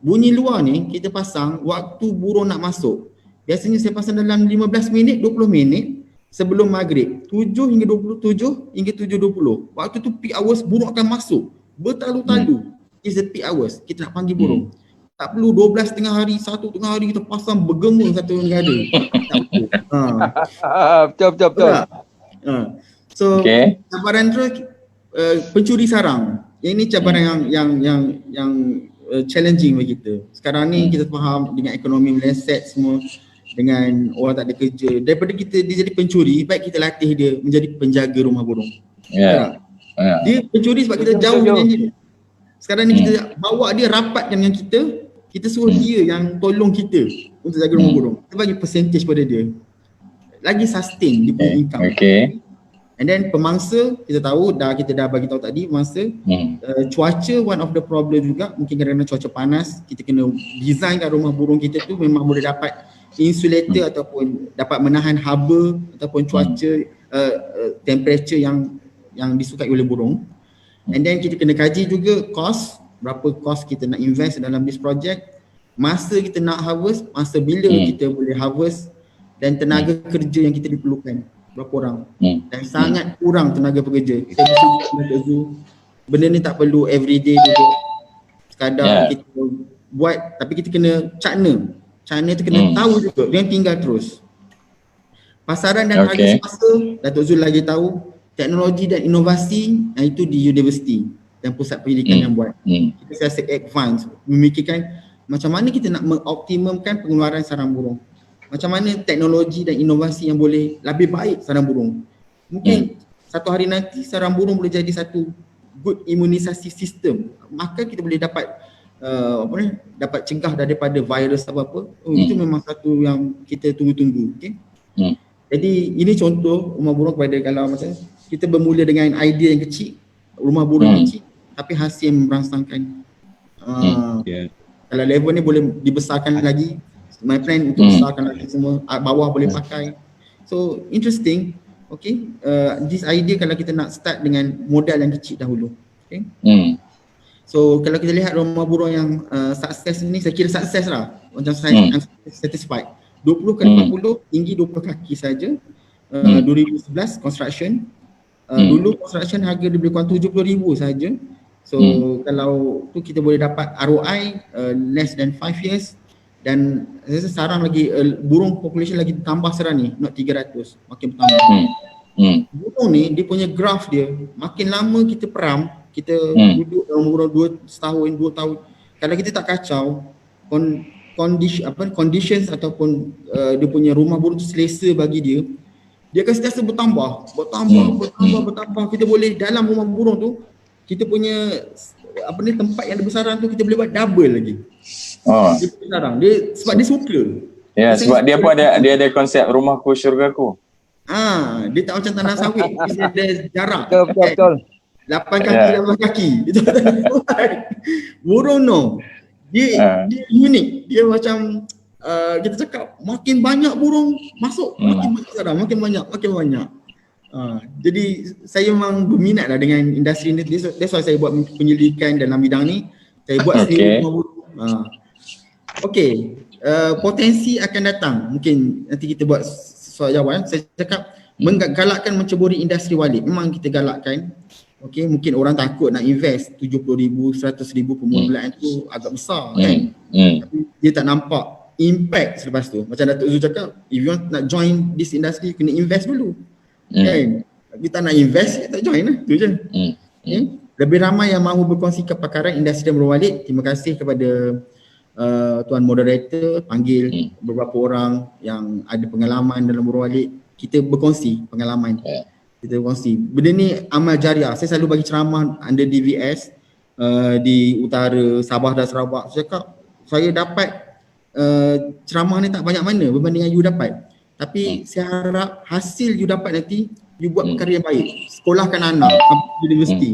Bunyi luar ni kita pasang waktu burung nak masuk. Biasanya saya pasang dalam 15 minit, 20 minit sebelum maghrib. 7 hingga 27 hingga 7.20. Waktu tu peak hours burung akan masuk. Bertalu-talu. Is the peak hours. Kita nak panggil burung. Tak perlu 12 tengah hari, 1 tengah hari kita pasang bergema satu negara. Tak perlu. Betul. So cabaran terus pencuri sarang. Yang ini cabaran yang challenging bagi kita. Sekarang ni kita faham dengan ekonomi meleset semua, dengan orang tak ada kerja. Daripada kita dia jadi pencuri, baik kita latih dia menjadi penjaga rumah burung. Dia pencuri sebab kita jauh dengan dia. Sekarang ni kita bawa dia rapat dengan kita suruh dia yang tolong kita untuk jaga rumah burung. Kita bagi percentage pada dia. Lagi sustain dia punya income. And then pemangsa, kita tahu kita dah bagi tahu tadi pemangsa. Cuaca one of the problem juga, mungkin kerana cuaca panas, kita kena design kat rumah burung kita tu memang boleh dapat insulator ataupun dapat menahan haba ataupun cuaca temperature yang disukai oleh burung. And then kita kena kaji juga cost, berapa cost kita nak invest dalam this project, masa kita nak harvest, masa bila kita boleh harvest, dan tenaga kerja yang kita diperlukan berapa orang. Dan sangat kurang tenaga pekerja. Kita benda ni tak perlu everyday duduk sekadar kita buat, tapi kita kena cakna tu kena tahu juga, dia tinggal terus. Pasaran dan harga semasa, Datuk Zul lagi tahu. Teknologi dan inovasi, itu di universiti dan pusat pendidikan yang buat. Kita rasa advance, memikirkan macam mana kita nak mengoptimumkan pengeluaran sarang burung. Macam mana teknologi dan inovasi yang boleh lebih baik sarang burung. Mungkin satu hari nanti sarang burung boleh jadi satu good imunisasi sistem. Maka kita boleh dapat dapat cegah daripada virus apa-apa. Itu memang satu yang kita tunggu-tunggu. Jadi ini contoh rumah burung kepada, kalau macam kita bermula dengan idea yang kecil, rumah burung kecil, tapi hasil yang merangsangkan. Kalau level ni boleh dibesarkan lagi, my plan untuk besarkan lagi semua, bawah boleh pakai. So interesting. This idea kalau kita nak start dengan modal yang kecil dahulu. So kalau kita lihat rumah burung yang sukses ni, saya kira sukses lah. Macam saya satisfied. 20 kali 40, tinggi 20 kaki saja. 2011 construction. Dulu construction harga dia lebih kurang 70,000 saja. So kalau tu kita boleh dapat ROI less than 5 years. Dan saya rasa sarang lagi, burung population lagi tambah sekarang ni, not 300, makin bertambah. Burung ni dia punya graph dia, makin lama kita peram, kita duduk dalam burung 2 tahun, 2 tahun, kalau kita tak kacau conditions ataupun dia punya rumah burung tu selesa bagi dia akan sentiasa bertambah. Kita boleh dalam rumah burung tu, kita punya tempat yang ada besaran tu, kita boleh buat double lagi. Dia bersarang. Sebab dia suka. Sebab dia pun ada konsep rumahku syurgaku. Dia tak macam tanah sawit. Dia ada jarak. Betul. 8 kaki, 8 kaki. Itu burung no. Dia unik. Dia macam kita cakap makin banyak burung masuk, makin banyak. Jadi saya memang berminat lah dengan industri ni. That's why saya buat penyelidikan dalam bidang ni. Saya buat sendiri rumah burung. potensi akan datang. Mungkin nanti kita buat soal jawapan. Saya cakap galakkan menceburi industri wallet. Memang kita galakkan. Okey, mungkin orang takut nak invest 70,000, 100,000 per bulan tu agak besar kan. Tapi dia tak nampak impact selepas tu. Macam Datuk Zul cakap, if you want nak join this industry, kena invest dulu. Kan? Tapi tak nak invest, tak join lah. Tu je. Okay? Lebih ramai yang mahu berkongsi kepakaran industri dan berwallet. Terima kasih kepada Tuan Moderator, panggil beberapa orang yang ada pengalaman dalam berwallet. Kita berkongsi pengalaman. Kita berkongsi. Benda ni amal jariah. Saya selalu bagi ceramah under DVS di utara Sabah dan Sarawak. Saya cakap, saya dapat ceramah ni tak banyak mana berbanding yang you dapat. Tapi saya harap hasil you dapat nanti, you buat perkara yang baik. Sekolahkan anak sampai universiti.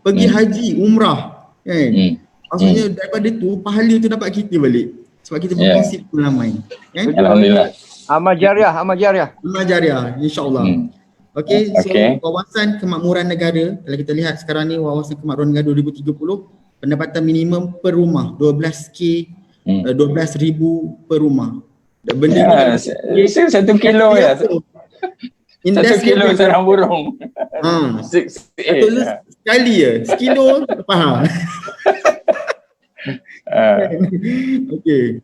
Pergi haji, umrah. Kan? Maksudnya daripada tu, pahala tu dapat kita balik. Sebab kita berkongsi pengalaman. Kan? Alhamdulillah. Amal jariah, amal jariah. Amal jariah, insyaAllah. Okey, so wawasan kemakmuran negara, kalau kita lihat sekarang ni wawasan kemakmuran negara 2030, pendapatan minimum per rumah 12K, 12,000 per rumah. Benda ni 1 kilo ya. 1 kilo sarang burung. Sekali je, sekilo faham. Okey.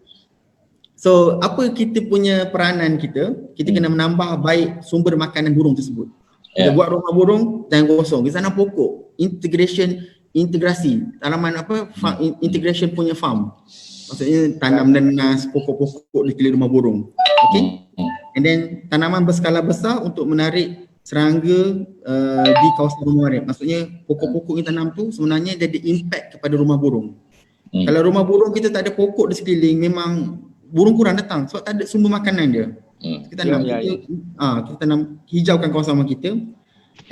So apa kita punya peranan kita kena menambah baik sumber makanan burung tersebut. Kita buat rumah burung jangan kosong. Kita tanam pokok, integrasi, tanaman apa, integration punya farm. Maksudnya tanam nenas, pokok-pokok di keliling rumah burung. Okay. And then tanaman berskala besar untuk menarik serangga di kawasan rumah warib. Maksudnya pokok-pokok yang tanam tu sebenarnya jadi impact kepada rumah burung. Kalau rumah burung kita tak ada pokok di sekeliling, memang burung kurang datang sebab tak ada sumber makanan dia. Kita tanam, kita tanam, hijaukan kawasan rumah kita.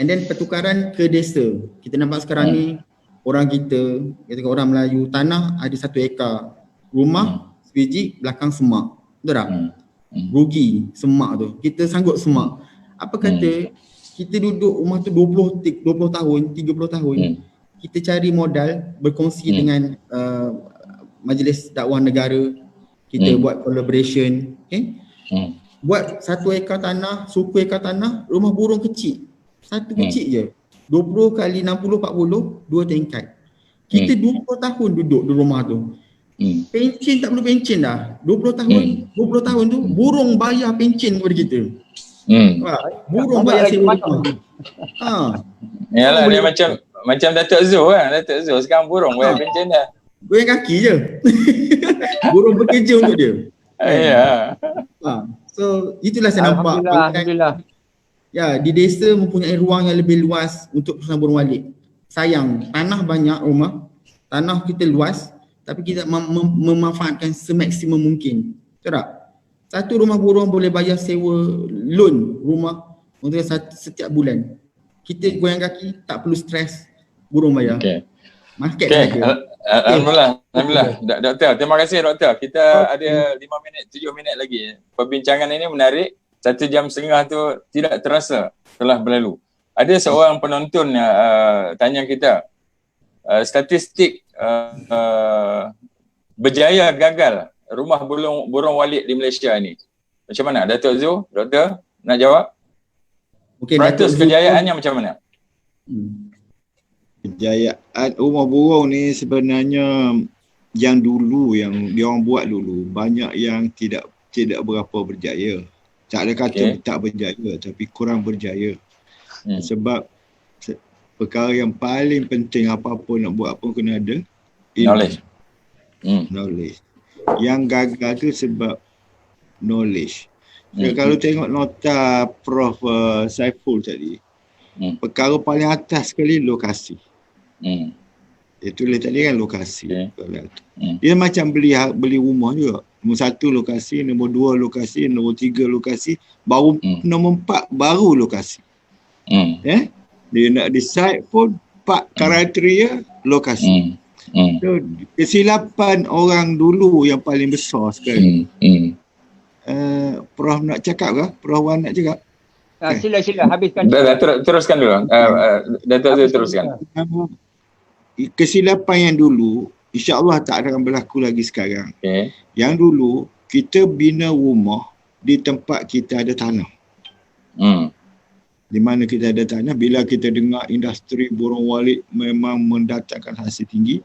And then pertukaran ke desa. Kita nampak sekarang ni orang kita orang Melayu, tanah ada 1 ekar. Rumah sebiji, belakang semak. Betul tak? Rugi semak tu. Kita sanggup semak. Apa kata kita duduk rumah tu 20 tahun, 30 tahun. Kita cari modal, berkongsi dengan Majlis Dakwah Negara. Kita buat collaboration, okay? Buat 1 ekar tanah, suku ekar tanah, rumah burung kecil. Satu kecil je. 20 kali 60, 40, 2 tingkat. Kita 20 tahun duduk di rumah tu. Pencen tak perlu pencen dah. 20 tahun tu burung bayar pencen kepada kita. Burung bayar sewa rumah. Yalah, dia macam Datuk Zul kan. Datuk Zul sekarang burung bayar pencen dah. Goyang kaki je. Burung bekerja untuk dia. Ya. So itulah saya nampak. Alhamdulillah. Ya, di desa mempunyai ruang yang lebih luas untuk perusahaan burung walit. Sayang, tanah banyak rumah, tanah kita luas, tapi kita memanfaatkan semaksimum mungkin. Betul tak? Satu rumah burung boleh bayar sewa loan rumah untuk setiap bulan. Kita goyang kaki, tak perlu stres, burung bayar. Market saja. Alhamdulillah. Doktor, terima kasih doktor. Kita ada 5 minit, 7 minit lagi. Perbincangan ini menarik. 1 jam setengah tu tidak terasa telah berlalu. Ada seorang penonton yang tanya kita, statistik berjaya gagal rumah burung walit di Malaysia ni. Macam mana? Datuk Zul, doktor nak jawab? Peratus kejayaannya macam mana? Kejayaan rumah burung ni sebenarnya yang dulu, yang diorang buat dulu, banyak yang tidak berapa berjaya. Tak ada kata tak berjaya, tapi kurang berjaya. Sebab perkara yang paling penting apa-apa nak buat pun kena ada knowledge. Knowledge. Yang gagal tu sebab knowledge. Kalau tengok nota Prof Saiful tadi, perkara paling atas sekali lokasi. Itulah tadi kan lokasi. Dia macam beli rumah juga. Nombor 1 lokasi, nombor 2 lokasi, nombor 3 lokasi, baru nombor 4 baru lokasi. Dia nak decide pun 4 kriteria lokasi. So, kesilapan orang dulu yang paling besar sekali. Prof nak cakap ke? Prof Wan nak cakap? Sila habiskan. Teruskan dulu. Datuk teruskan. Kesilapan yang dulu, insya-Allah tak akan berlaku lagi sekarang. Yang dulu kita bina rumah di tempat kita ada tanah. Di mana kita ada tanah, bila kita dengar industri burung walit memang mendatangkan hasil tinggi,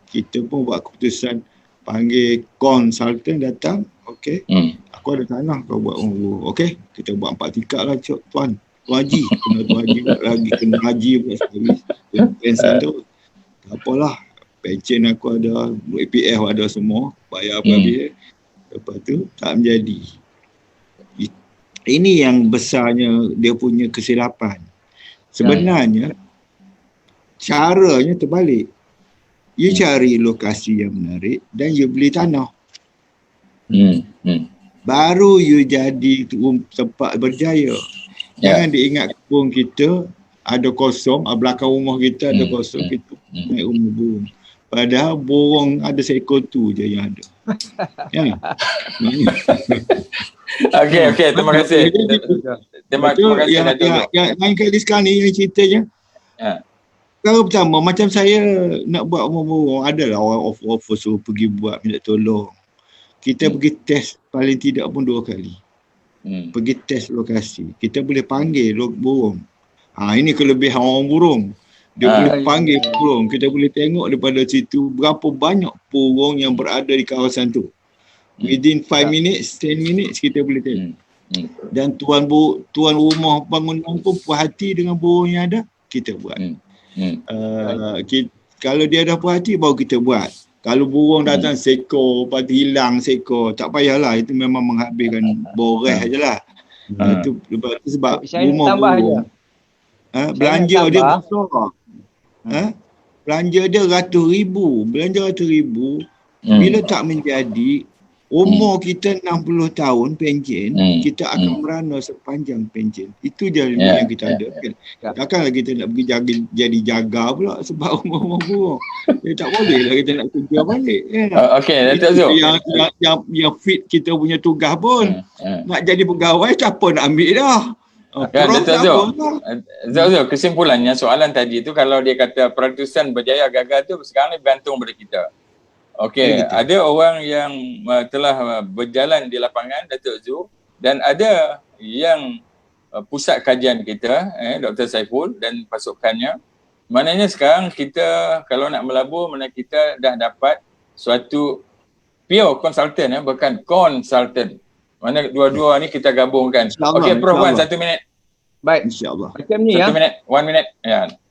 kita pun buat keputusan panggil konsultan datang, okey, aku ada tanah, kau buat rumah burung. Okey, kita buat 4 tingkat lah tuan. Tuan Haji, kena Tuan Haji buat lagi, kena Haji buat servis. Pensen tu, tak apalah. Pencen aku ada, APF ada semua, bayar apa habis. Lepas tu tak menjadi. Ini yang besarnya dia punya kesilapan. Sebenarnya caranya terbalik. You cari lokasi yang menarik dan you beli tanah. Baru you jadi tempat berjaya. Jangan diingat kebun kita ada kosong, belakang rumah kita ada kosong, kita naik rumah burung. Padahal burung ada seekor tu je yang ada. Ya. Okey, terima kasih. Terima kasih Datuk. Yang lain kali sekarang ni yang ceritanya. Kalau pertama, macam saya nak buat rumah burung, adalah orang offer suruh pergi buat, minta tolong. Kita pergi test paling tidak pun 2 kali. Pergi test lokasi. Kita boleh panggil burung. Ini kelebihan orang burung. Dia boleh panggil burung. Kita boleh tengok daripada situ berapa banyak burung yang berada di kawasan tu. Within 5 minutes, 10 minutes kita boleh tengok. Dan tuan rumah bangunan pun puas hati dengan burung yang ada, kita buat. Kalau dia dah puas hati, baru kita buat. Kalau burung datang sekor, lepas tu hilang sekor, tak payahlah. Itu memang menghabiskan boreh je lah. Lepas tu sebab rumah burung, belanja dia besar. Belanja dia ratus ribu. Bila tak menjadi, umur kita 60 tahun pencen, kita akan merana sepanjang pencen. Itu je yang kita ada. Takkanlah kita nak pergi jadi jaga pula sebab umur burung. Tak boleh lah kita nak kerja balik. Okey, Datuk Zul. Yang fit kita punya tugas pun. Nak jadi pegawai, siapa nak ambil dah. Datuk Zul, kesimpulannya soalan tadi tu, kalau dia kata peratusan berjaya gagal tu sekarang ni bergantung pada kita. Okey, ada orang yang telah berjalan di lapangan, Datuk Zul, dan ada yang pusat kajian kita, Dr. Saiful dan pasukannya. Maknanya sekarang kita kalau nak melabur, mana kita dah dapat suatu pure consultant, bukan consultant. Mana dua-dua ni kita gabungkan. Okey, Prof Wan, 1 minit. Baik. InsyaAllah. Macam ni 1 minit, 1 minit.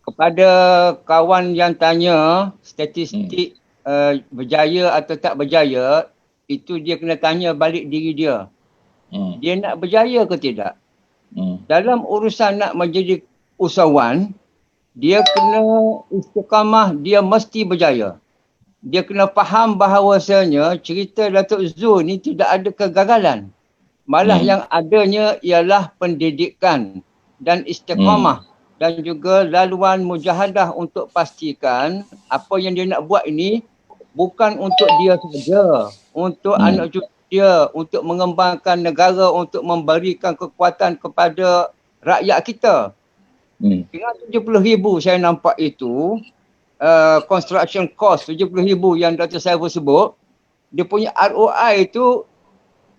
Kepada kawan yang tanya statistik berjaya atau tak berjaya, itu dia kena tanya balik diri dia. Dia nak berjaya ke tidak? Dalam urusan nak menjadi usahawan, dia kena istiqamah, dia mesti berjaya. Dia kena faham bahawasanya cerita Datuk Zul ni tidak ada kegagalan. Malah yang adanya ialah pendidikan dan istiqamah dan juga laluan mujahadah untuk pastikan apa yang dia nak buat ini bukan untuk dia saja, untuk anak cucu dia, untuk mengembangkan negara, untuk memberikan kekuatan kepada rakyat kita. Dengan 70,000 saya nampak itu, construction cost 70,000 yang Dr. Saiful sebut, dia punya ROI itu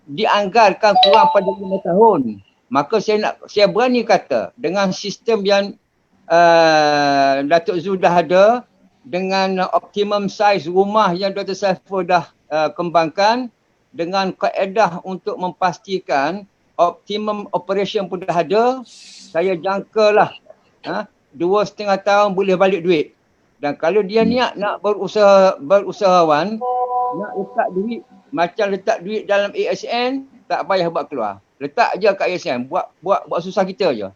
dianggarkan kurang pada 5 tahun. Maka saya berani kata dengan sistem yang Datuk Zul dah ada, dengan optimum size rumah yang Dr. Saiful dah kembangkan, dengan kaedah untuk memastikan optimum operation pun dah ada, saya jangkalah 2,5 tahun boleh balik duit. Dan kalau dia niat nak berusahawan, nak letak duit, macam letak duit dalam ASN, tak payah buat keluar. Letak je kat ASN, buat susah kita je.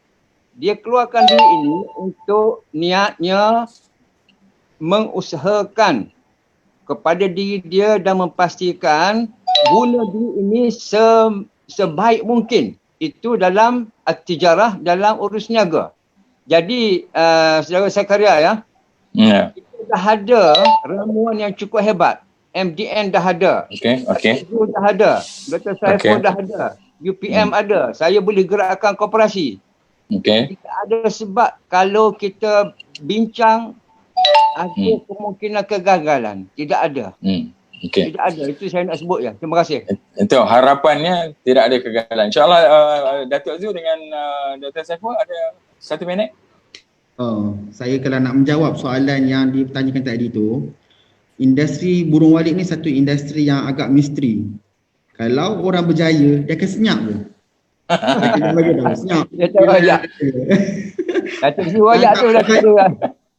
Dia keluarkan duit ini untuk niatnya mengusahakan kepada diri dia dan memastikan guna duit ini sebaik mungkin. Itu dalam tijarah, dalam urus niaga. Jadi, saudara Zakaria kita dah ada ramuan yang cukup hebat. MDN dah ada. Zul dah ada. Dr. Saiful dah ada. UPM ada. Saya boleh gerakkan koperasi. Tidak ada sebab kalau kita bincang ada kemungkinan kegagalan. Tidak ada. Okey. Tidak ada. Itu saya nak sebut ya. Terima kasih. Itu harapannya tidak ada kegagalan. InsyaAllah Datuk Zu dengan Dr. Saiful ada 1 minit. Saya kalau nak menjawab soalan yang ditanyakan tadi tu, industri burung walik ni satu industri yang agak misteri. Kalau orang berjaya, dia akan senyap je. Dia akan bagi tahu, senyap. Dia tak royak. Datuk Zu royak tu Datuk Zu.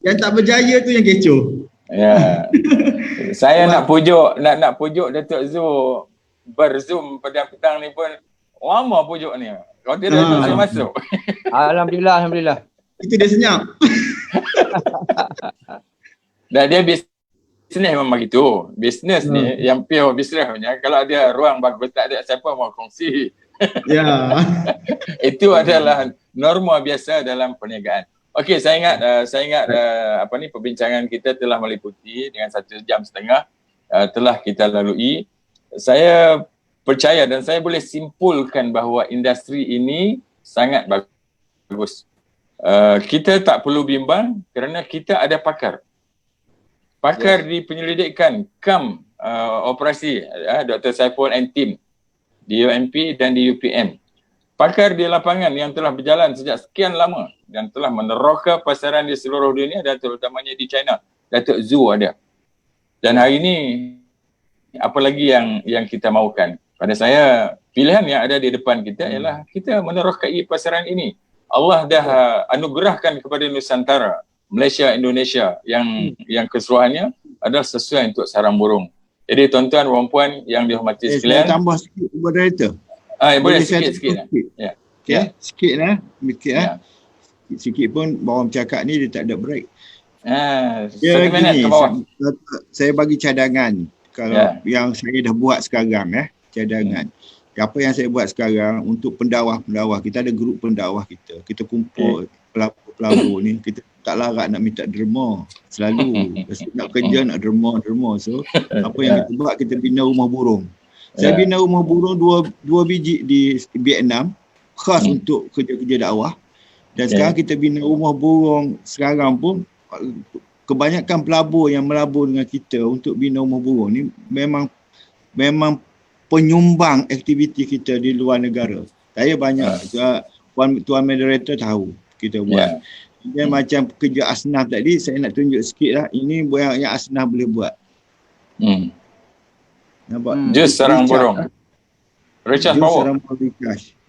Yang tak berjaya tu yang kecoh. Ya. Saya nak pujuk Datuk Zu berzoom pada petang ni pun lama pujuk ni. Kalau tidak saya masuk. Alhamdulillah. Itu dia senyap. Dan dia bisnes memang gitu. Bisnes ni yang pure bisnes punya, kalau ada ruang bagus tak ada siapa mau kongsi. Ya. Itu adalah norma biasa dalam perniagaan. Okey, saya ingat perbincangan kita telah meliputi dengan 1.5 jam telah kita lalui. Saya percaya dan saya boleh simpulkan bahawa industri ini sangat bagus. Kita tak perlu bimbang kerana kita ada pakar. Pakar di penyelidikan KAM operasi Dr. Saiful and team di UMP dan di UPM. Pakar di lapangan yang telah berjalan sejak sekian lama dan telah meneroka pasaran di seluruh dunia dan terutamanya di China. Datuk Zu ada. Dan hari ini apa lagi yang kita mahukan? Pada saya, pilihan yang ada di depan kita ialah kita menerokai pasaran ini. Allah dah anugerahkan kepada Nusantara, Malaysia, Indonesia yang keseluruhannya adalah sesuai untuk sarang burung. Jadi tuan-tuan dan puan yang dihormati sekalian. Saya tambah sikit moderator. Boleh sikit. Ya. Okay, sikit sikit pun bawang cakap ni dia tak ada break. Satu minit ke bawah. Saya bagi cadangan kalau yang saya dah buat sekarang cadangan. Apa yang saya buat sekarang untuk pendakwah-pendakwah, kita ada grup pendakwah kita kumpul pelabur ni, kita tak larat nak minta derma selalu. Nak kerja nak derma. So apa yang kita buat, kita bina rumah burung. Saya bina rumah burung dua biji di Vietnam khas untuk kerja-kerja dakwah. Dan sekarang kita bina rumah burung sekarang pun kebanyakan pelabur yang melabur dengan kita untuk bina rumah burung ni memang penyumbang aktiviti kita di luar negara. Saya banyak, Tuan Moderator tahu kita buat. Dia macam kerja asnaf tadi, saya nak tunjuk sikit lah. Ini yang asnaf boleh buat. Nampak? Jus sarang burung. Recharge power.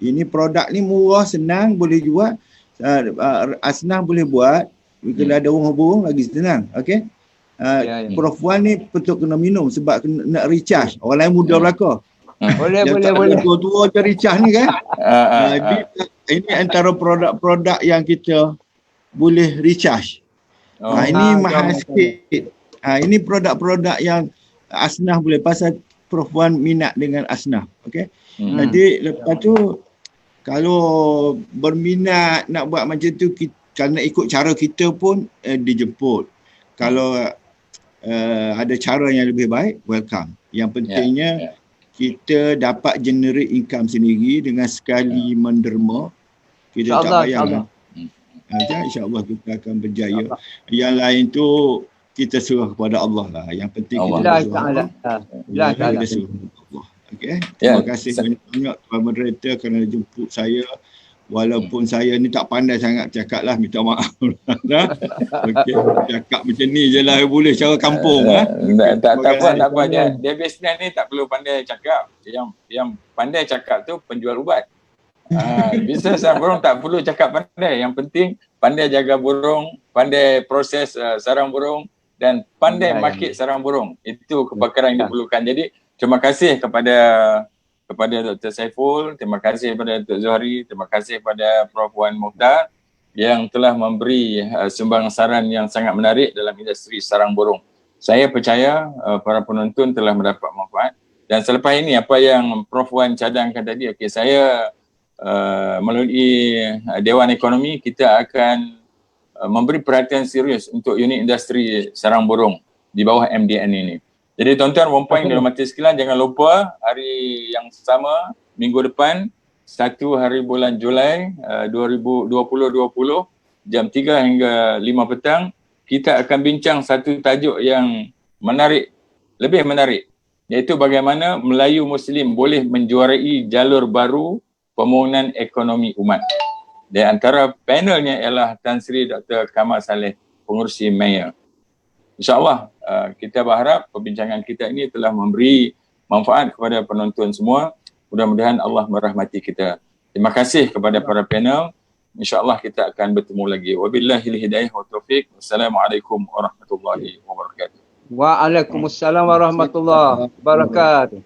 Ini produk ni murah, senang, boleh jual. Asnaf boleh buat. Kalau ada rumah burung lagi senang. Okay? Perempuan ni betul kena minum sebab nak recharge. Orang lain muda belakang. Boleh. Tua-tua je recharge ni kan. Ini antara produk-produk yang kita boleh recharge. Ini mahal sikit. Ini produk-produk yang asnaf boleh, pasal perempuan minat dengan asnaf. Okay? Jadi lepas tu kalau berminat nak buat macam tu, kalau nak ikut cara kita pun dijemput. Kalau ada cara yang lebih baik, welcome. Yang pentingnya kita dapat generate income sendiri dengan sekali menderma. Kita tak payah. InsyaAllah kita akan berjaya. Yang lain tu kita serah kepada Allah lah. Yang penting kita serah Allah. Okay. Terima kasih banyak-banyak Tuan Moderator kerana jemput saya. Walaupun saya ni tak pandai sangat cakap lah, minta maaf. Okay. Cakap macam ni je lah boleh cara kampung. Tak apa. Dia bisnes ni tak perlu pandai cakap. Yang pandai cakap tu penjual ubat. Bisnes sarang burung tak perlu cakap pandai. Yang penting pandai jaga burung, pandai proses sarang burung dan pandai market sarang burung. Itu kebakaran yang diperlukan. Jadi terima kasih kepada Dr. Saiful, terima kasih kepada Dr. Zuhari, terima kasih kepada Prof. Wan Mokhtar yang telah memberi sumbang saran yang sangat menarik dalam industri sarang burung. Saya percaya para penonton telah mendapat manfaat. Dan selepas ini apa yang Prof. Wan cadangkan tadi, saya melalui Dewan Ekonomi kita akan memberi perhatian serius untuk unit industri sarang burung di bawah MDN ini. Jadi tuan-tuan dan puan yang dirahmati sekalian, jangan lupa hari yang sama minggu depan 1 hari bulan Julai 2020 jam 3 hingga 5 petang kita akan bincang satu tajuk yang menarik, lebih menarik iaitu bagaimana Melayu Muslim boleh menjuarai jalur baru pembangunan ekonomi umat. Di antara panelnya ialah Tan Sri Dr. Kamal Saleh, pengurusi Mayor. InsyaAllah kita berharap perbincangan kita ini telah memberi manfaat kepada penonton semua. Mudah-mudahan Allah merahmati kita. Terima kasih kepada para panel. InsyaAllah kita akan bertemu lagi. Wabillahil hidayah wa taufiq. Wassalamualaikum warahmatullahi wabarakatuh. Waalaikumsalam warahmatullahi wabarakatuh.